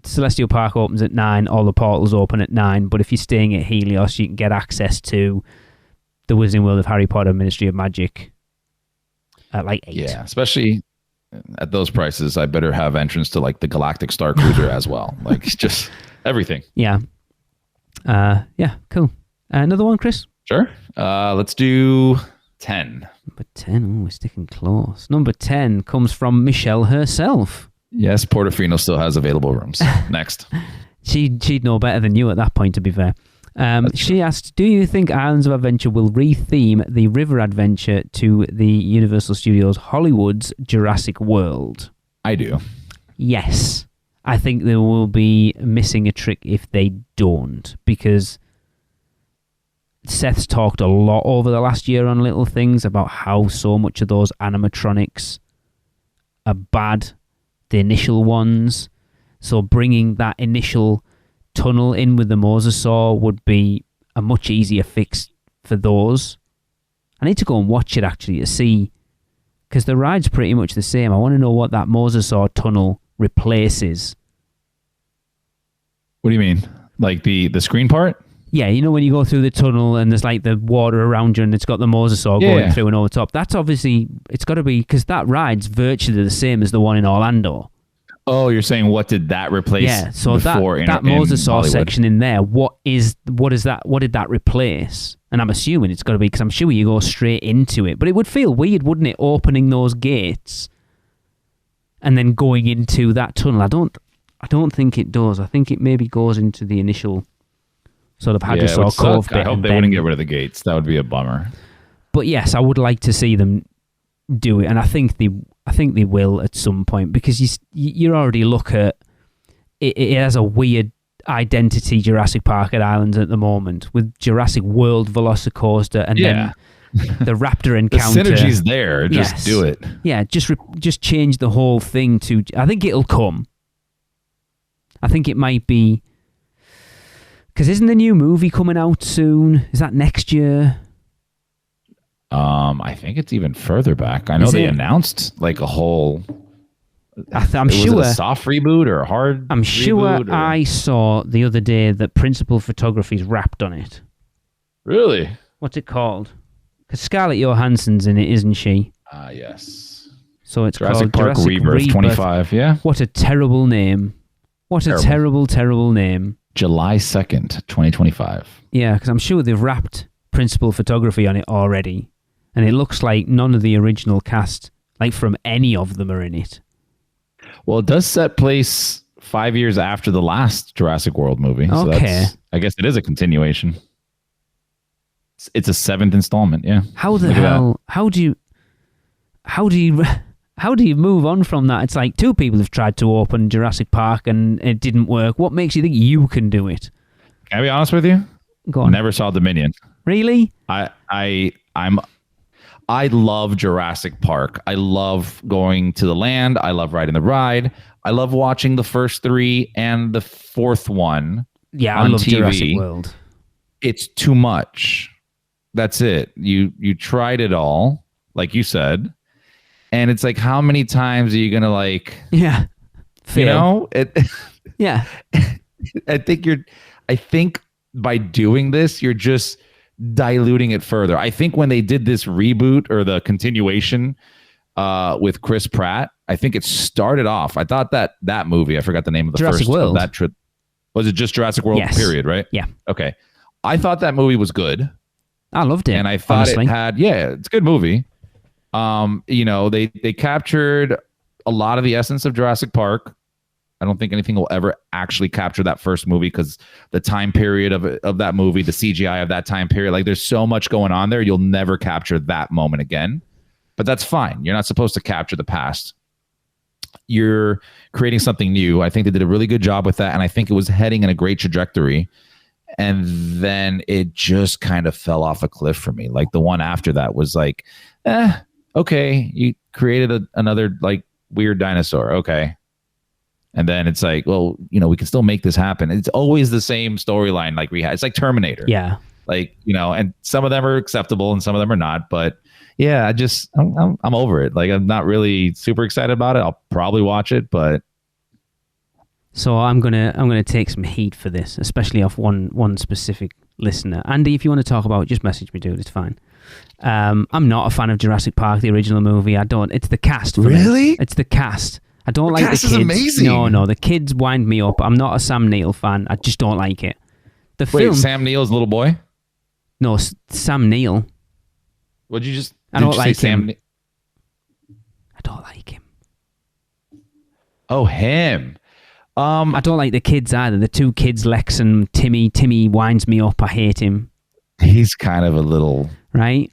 Celestial Park opens at 9, all the portals open at 9, but if you're staying at Helios, you can get access to the Wizarding World of Harry Potter, Ministry of Magic at like 8. Yeah, especially at those prices, I better have entrance to like the Galactic Star Cruiser as well. Like just everything. Yeah. Yeah, cool. Another one, Chris? Sure. Let's do 10. Number 10. Oh, we're sticking close. Number 10 comes from Michelle herself. Yes, Portofino still has available rooms. Next. She'd know better than you at that point, to be fair. She asked, do you think Islands of Adventure will re-theme the river adventure to the Universal Studios Hollywood's Jurassic World? I do. Yes. I think they will be missing a trick if they don't, because Seth's talked a lot over the last year on Little Things about how so much of those animatronics are bad, the initial ones. So bringing that initial tunnel in with the mosasaur would be a much easier fix for those. I need to go and watch it actually to see, because the ride's pretty much the same. I want to know what that mosasaur tunnel replaces. What do you mean? Like the screen part? Yeah, when you go through the tunnel and there's like the water around you and it's got the mosasaur going through and over the top. That's obviously, it's got to be, because that ride's virtually the same as the one in Orlando. Oh, you're saying what did that replace? Yeah, so before that mosasaur section in there, what did that replace? And I'm assuming it's got to be, because I'm sure you go straight into it. But it would feel weird, wouldn't it, opening those gates and then going into that tunnel? I don't think it does. I think it maybe goes into the initial sort of Hadrosaur Cove bit. I hope they wouldn't get rid of the gates. That would be a bummer. But yes, I would like to see them do it, and I think they will at some point, because you already look at it. It has a weird identity, Jurassic Park at Islands at the moment, with Jurassic World Velocicoaster and then the raptor encounter. The synergy's there. Just do it. Yeah, just change the whole thing to. I think it'll come. I think it might be, because isn't the new movie coming out soon? Is that next year? I think it's even further back. I know they announced like a whole. I'm sure was it a soft reboot or a hard. I'm sure I saw the other day that principal photography's wrapped on it. Really? What's it called? Because Scarlett Johansson's in it, isn't she? Yes. So it's Jurassic called Park Rebirth 25. Yeah. What a terrible name! What a terrible name. July 2nd, 2025. Yeah, because I'm sure they've wrapped principal photography on it already. And it looks like none of the original cast, like from any of them, are in it. Well, it does set place 5 years after the last Jurassic World movie. So okay. I guess it is a continuation. It's a 7th installment, yeah. How the hell? How do you move on from that? It's like two people have tried to open Jurassic Park and it didn't work. What makes you think you can do it? Can I be honest with you? Go on. Never saw Dominion. Really? I love Jurassic Park. I love going to the land. I love riding the ride. I love watching the first 3 and the 4th one. Yeah, on I love TV. Jurassic World. It's too much. That's it. You tried it all, like you said, and it's like, how many times are you gonna like? Yeah, fail. You know it. Yeah, I think by doing this, you're just diluting it further. I think when they did this reboot or the continuation with Chris Pratt, I think it started off. I thought that movie, I forgot the name of the Jurassic first World. of that trip. Was it just Jurassic World? Yes. Period, right? Yeah. Okay. I thought that movie was good. I loved it. And I thought honestly. it had, it's a good movie. They captured a lot of the essence of Jurassic Park. I don't think anything will ever actually capture that first movie because the time period of that movie, the CGI of that time period, like there's so much going on there. You'll never capture that moment again, but that's fine. You're not supposed to capture the past. You're creating something new. I think they did a really good job with that. And I think it was heading in a great trajectory. And then it just kind of fell off a cliff for me. Like the one after that was like, okay, you created another like weird dinosaur. Okay. And then it's like, well, we can still make this happen. It's always the same storyline like we had. It's like Terminator. Yeah. Like, and some of them are acceptable and some of them are not. But yeah, I'm over it. Like, I'm not really super excited about it. I'll probably watch it, but. So I'm gonna take some heat for this, especially off one specific listener. Andy, if you want to talk about it, just message me, dude. It's fine. I'm not a fan of Jurassic Park, the original movie. I don't. It's the cast for me. Really? It's the cast. I don't like the kids. Cast is amazing. No, the kids wind me up. I'm not a Sam Neill fan. I just don't like it. The film. Sam Neill's little boy? No, Sam Neill. What'd you just? I don't you say like Sam him. I don't like him. Oh, him. I don't like the kids either. The 2 kids, Lex and Timmy. Timmy winds me up. I hate him. He's kind of a little right.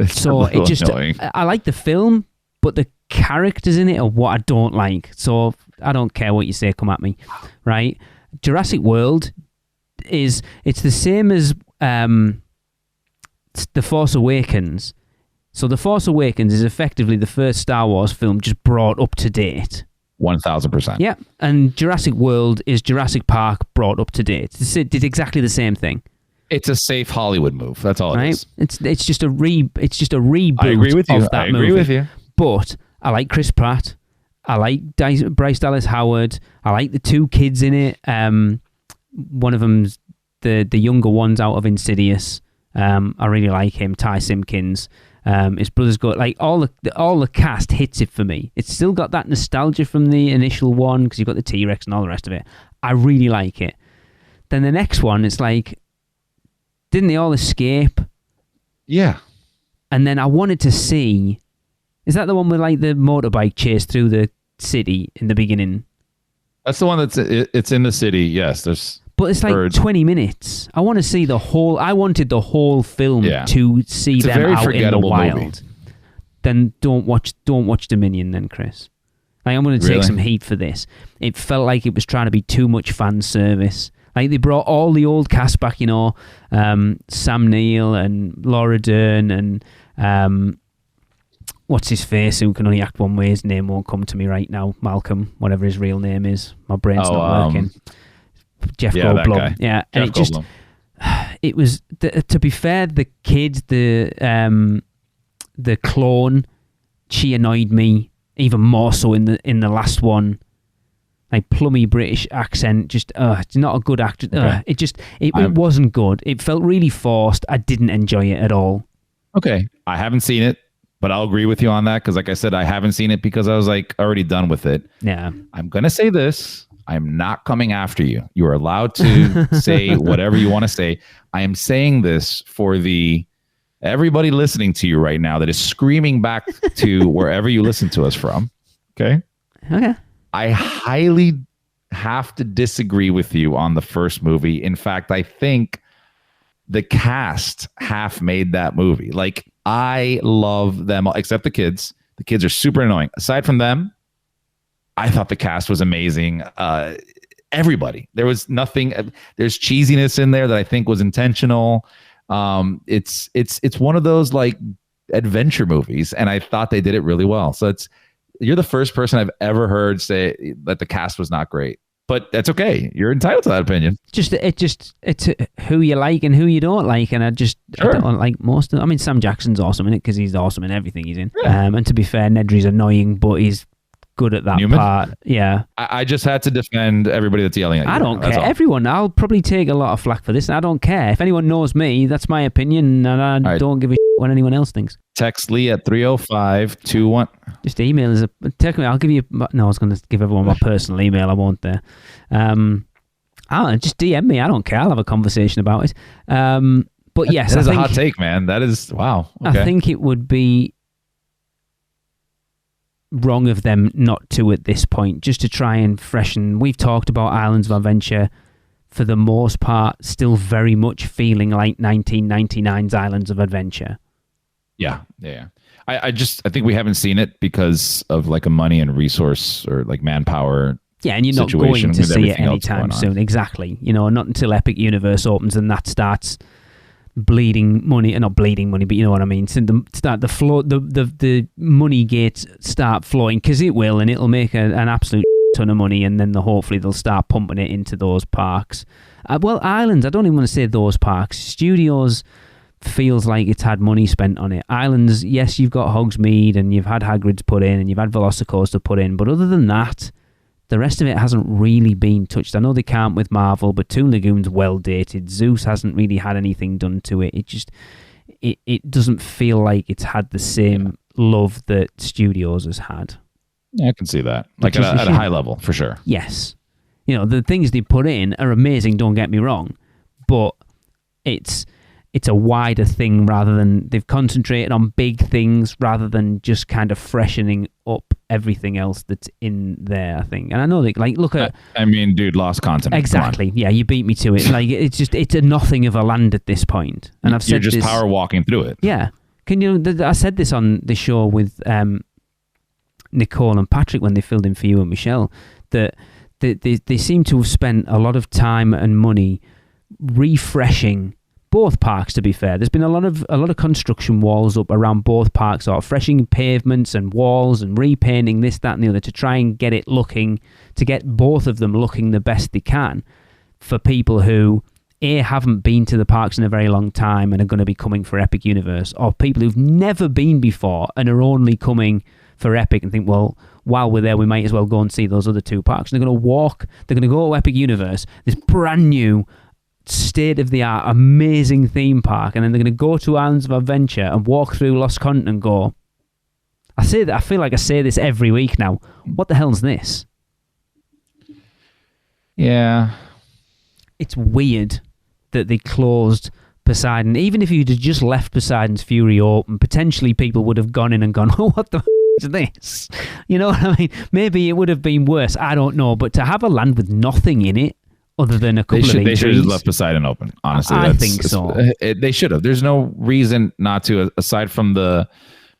So it just annoying. I like the film, but the characters in it are what I don't like. So I don't care what you say. Come at me, right? Jurassic World it's the same as The Force Awakens. So The Force Awakens is effectively the first Star Wars film just brought up to date. 1000%. Yeah, and Jurassic World is Jurassic Park brought up to date. It's exactly the same thing. It's a safe Hollywood move. That's all it is. It's just a reboot. I agree with you. Of that I agree movie. with you. But I like Chris Pratt. I like Bryce Dallas Howard. I like the 2 kids in it. One of them's the younger one's out of Insidious. I really like him. Ty Simpkins. His brother's got like all the cast hits it for me. It's still got that nostalgia from the initial one because you've got the T-Rex and all the rest of it. I really like it. Then the next one, it's like, didn't they all escape? Yeah. And then I wanted to see, is that the one with like the motorbike chase through the city in the beginning? That's the one it's in the city. Yes, there's. But it's like 20 minutes. I want to see the whole. I wanted the whole film to see them out in the wild. Movie. Then don't watch Dominion, then, Chris. Like, I'm going to take some heat for this. It felt like it was trying to be too much fan service. Like they brought all the old cast back, Sam Neill and Laura Dern and what's his face who can only act one way. His name won't come to me right now. Malcolm, whatever his real name is. My brain's not working. Jeff Goldblum. Yeah, and it was to be fair, the kid, the clone, she annoyed me even more so in the last one. Like plummy British accent, just it's not a good actor. Okay. It wasn't good. It felt really forced. I didn't enjoy it at all. Okay, I haven't seen it, but I'll agree with you on that because, like I said, I haven't seen it because I was like already done with it. Yeah, I'm gonna say this. I'm not coming after you. You are allowed to say whatever you want to say. I am saying this for everybody listening to you right now that is screaming back to wherever you listen to us from. Okay. Okay. I highly have to disagree with you on the first movie. In fact, I think the cast half made that movie. Like, I love them, except the kids. The kids are super annoying. Aside from them, I thought the cast was amazing. Everybody. There was nothing. There's cheesiness in there that I think was intentional. It's one of those like adventure movies, and I thought they did it really well. So you're the first person I've ever heard say that the cast was not great. But that's okay. You're entitled to that opinion. It's who you like and who you don't like, and I don't like most of. I mean, Sam Jackson's awesome in it because he's awesome in everything he's in. Yeah. And to be fair, Nedry's annoying, but he's good at that part. Yeah. I just had to defend everybody that's yelling at you. I don't care. Everyone. I'll probably take a lot of flack for this. I don't care. If anyone knows me, that's my opinion, and I don't give a shit what anyone else thinks. Text Lee at 30521. Just email us. Text me. I'll give you. No, I was going to give everyone my personal email. I won't there. Just DM me. I don't care. I'll have a conversation about it. But yes, that is a hot take, man. That is wow. Okay. I think it would be wrong of them not to at this point, just to try and freshen. We've talked about Islands of Adventure for the most part still very much feeling like 1999's Islands of Adventure. Yeah. I think we haven't seen it because of like a money and resource or like manpower. Yeah, and you're not going to see it anytime soon. Exactly. Not until Epic Universe opens and that starts bleeding money, not bleeding money, but you know what I mean. So the money gates start flowing, because it will, and it'll make an absolute ton of money, and then hopefully they'll start pumping it into those parks. Islands, I don't even want to say those parks. Studios feels like it's had money spent on it. Islands, yes, you've got Hogsmeade, and you've had Hagrid's put in, and you've had Velocicoaster put in, but other than that, the rest of it hasn't really been touched. I know they can't with Marvel, but Toon Lagoon's well dated. Zeus hasn't really had anything done to it. It doesn't feel like it's had the same love that Studios has had. Yeah, I can see that. Like at a high level, for sure. Yes. The things they put in are amazing, don't get me wrong, but it's a wider thing rather than they've concentrated on big things rather than just kind of freshening up everything else that's in there, I think. And I know that, like, look at... I mean, dude, Lost Continent. Exactly. Yeah, you beat me to it. Like, it's a nothing of a land at this point. And I've said you're just power walking through it. Yeah. I said this on the show with Nicole and Patrick when they filled in for you and Michelle, that they seem to have spent a lot of time and money refreshing both parks. To be fair, there's been a lot of construction walls up around both parks, or freshening pavements and walls and repainting this, that, and the other to try and get both of them looking the best they can for people who haven't been to the parks in a very long time and are going to be coming for Epic Universe, or people who've never been before and are only coming for Epic and think, well, while we're there, we might as well go and see those other two parks. And they're going to go to Epic Universe, this brand new state-of-the-art, amazing theme park, and then they're going to go to Islands of Adventure and walk through Lost Continent and go, I feel like I say this every week now, what the hell's this? Yeah. It's weird that they closed Poseidon. Even if you'd have just left Poseidon's Fury open, potentially people would have gone in and gone, oh, what the is this? You know what I mean? Maybe it would have been worse. I don't know. But to have a land with nothing in it, other than a couple of They should have left Poseidon open, honestly. I think so. They should have. There's no reason not to, aside from the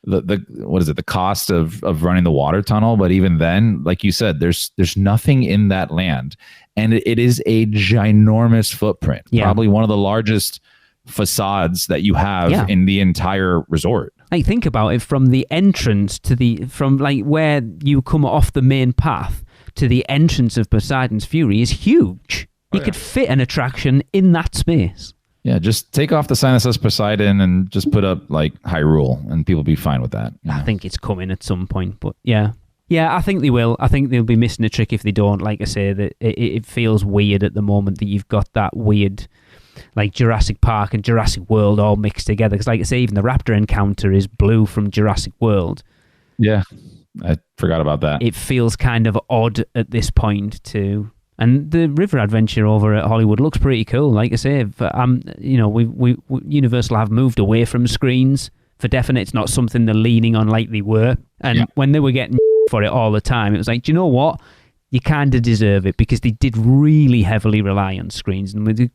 what is it, the cost of running the water tunnel. But even then, like you said, there's nothing in that land. And it is a ginormous footprint. Yeah. Probably one of the largest facades that you have in the entire resort. Like, think about it, from the entrance from like where you come off the main path to the entrance of Poseidon's Fury is huge. You could fit an attraction in that space. Yeah, just take off the sign that says Poseidon and just put up like Hyrule, and people be fine with that. I think it's coming at some point, but yeah, I think they will. I think they'll be missing a trick if they don't. Like I say, that it feels weird at the moment that you've got that weird, like Jurassic Park and Jurassic World all mixed together. Because like I say, even the raptor encounter is blue from Jurassic World. Yeah. I forgot about that. It feels kind of odd at this point too. And the river adventure over at Hollywood looks pretty cool. Like I say, we Universal have moved away from screens for definite. It's not something they're leaning on like they were. And when they were getting for it all the time, it was like, do you know what? You kind of deserve it, because they did really heavily rely on screens, and they've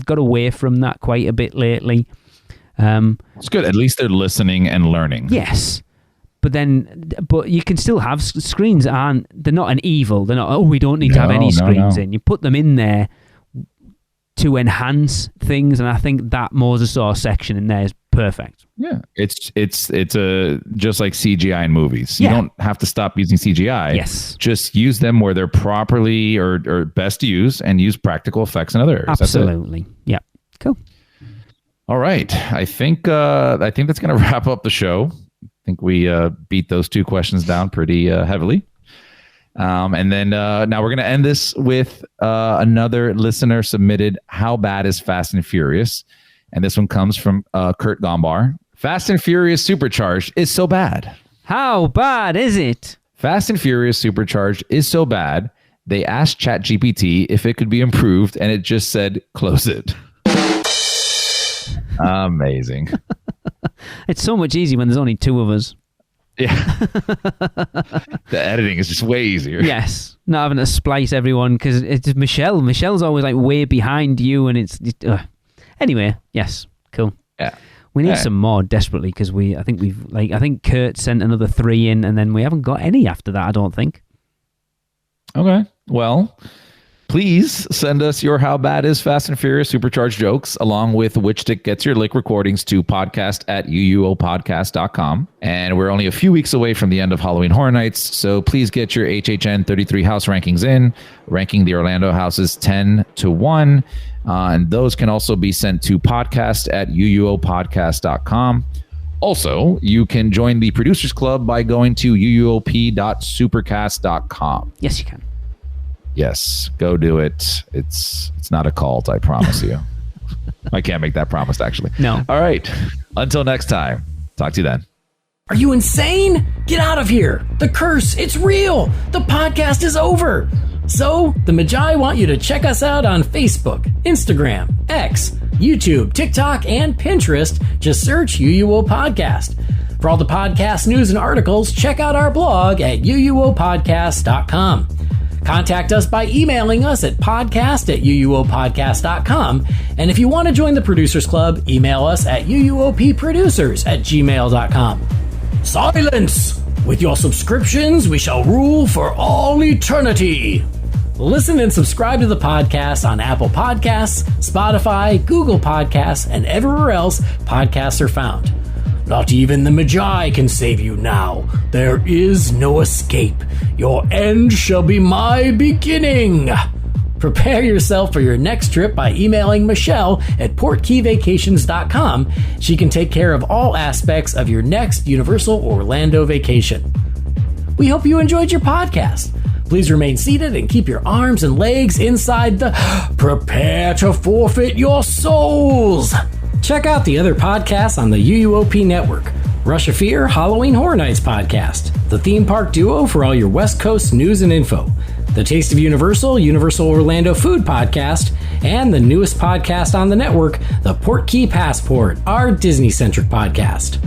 got away from that quite a bit lately. It's good. At least they're listening and learning. Yes. But you can still have screens. They're not an evil. They're not, we don't need to have any screens in. You put them in there to enhance things, and I think that Mosasaur section in there is perfect. Yeah, it's a just like CGI in movies. You don't have to stop using CGI. Yes, just use them where they're properly or best used, and use practical effects in other areas. Absolutely. Yeah. Cool. All right, I think that's going to wrap up the show. I think we beat those 2 questions down pretty heavily. And then now we're going to end this with another listener submitted How Bad is Fast and Furious? And this one comes from Kurt Gombar. Fast and Furious Supercharged is so bad. How bad is it? Fast and Furious Supercharged is so bad, they asked ChatGPT if it could be improved, and it just said, close it. Amazing. It's so much easier when there's only 2 of us. Yeah. The editing is just way easier. Yes. Not having to splice everyone because it's Michelle. Michelle's always like way behind you, and it's anyway. Yes. Cool. Yeah. We need some more desperately because I think Kurt sent another 3 in, and then we haven't got any after that. I don't think. Okay. Well, please send us your How Bad is Fast and Furious Supercharged jokes along with which stick gets your lick recordings to podcast@uuopodcast.com. And we're only a few weeks away from the end of Halloween Horror Nights, so please get your HHN 33 house rankings in, ranking the Orlando houses 10-1. And those can also be sent to podcast@uuopodcast.com. Also, you can join the Producers Club by going to uuop.supercast.com. Yes, you can. Yes, go do it. It's not a cult, I promise you. I can't make that promise, actually. No. All right. Until next time. Talk to you then. Are you insane? Get out of here. The curse, it's real. The podcast is over. So, the Magi want you to check us out on Facebook, Instagram, X, YouTube, TikTok, and Pinterest. Just search UUO Podcast. For all the podcast news and articles, check out our blog at uuopodcast.com. Contact us by emailing us at podcast@uuopodcast.com. And if you want to join the Producers Club, email us at uuopproducers@gmail.com. Silence! With your subscriptions, we shall rule for all eternity. Listen and subscribe to the podcast on Apple Podcasts, Spotify, Google Podcasts, and everywhere else podcasts are found. Not even the Magi can save you now. There is no escape. Your end shall be my beginning. Prepare yourself for your next trip by emailing Michelle at portkeyvacations.com. She can take care of all aspects of your next Universal Orlando vacation. We hope you enjoyed your podcast. Please remain seated and keep your arms and legs inside the prepare to forfeit your souls. Check out the other podcasts on the UUOP network. Rush of Fear, Halloween Horror Nights podcast, the theme park duo for all your West Coast news and info, the Taste of Universal, Universal Orlando Food podcast, and the newest podcast on the network, the Portkey Passport, our Disney-centric podcast.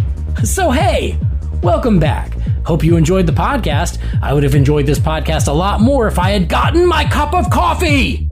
So hey, welcome back. Hope you enjoyed the podcast. I would have enjoyed this podcast a lot more if I had gotten my cup of coffee.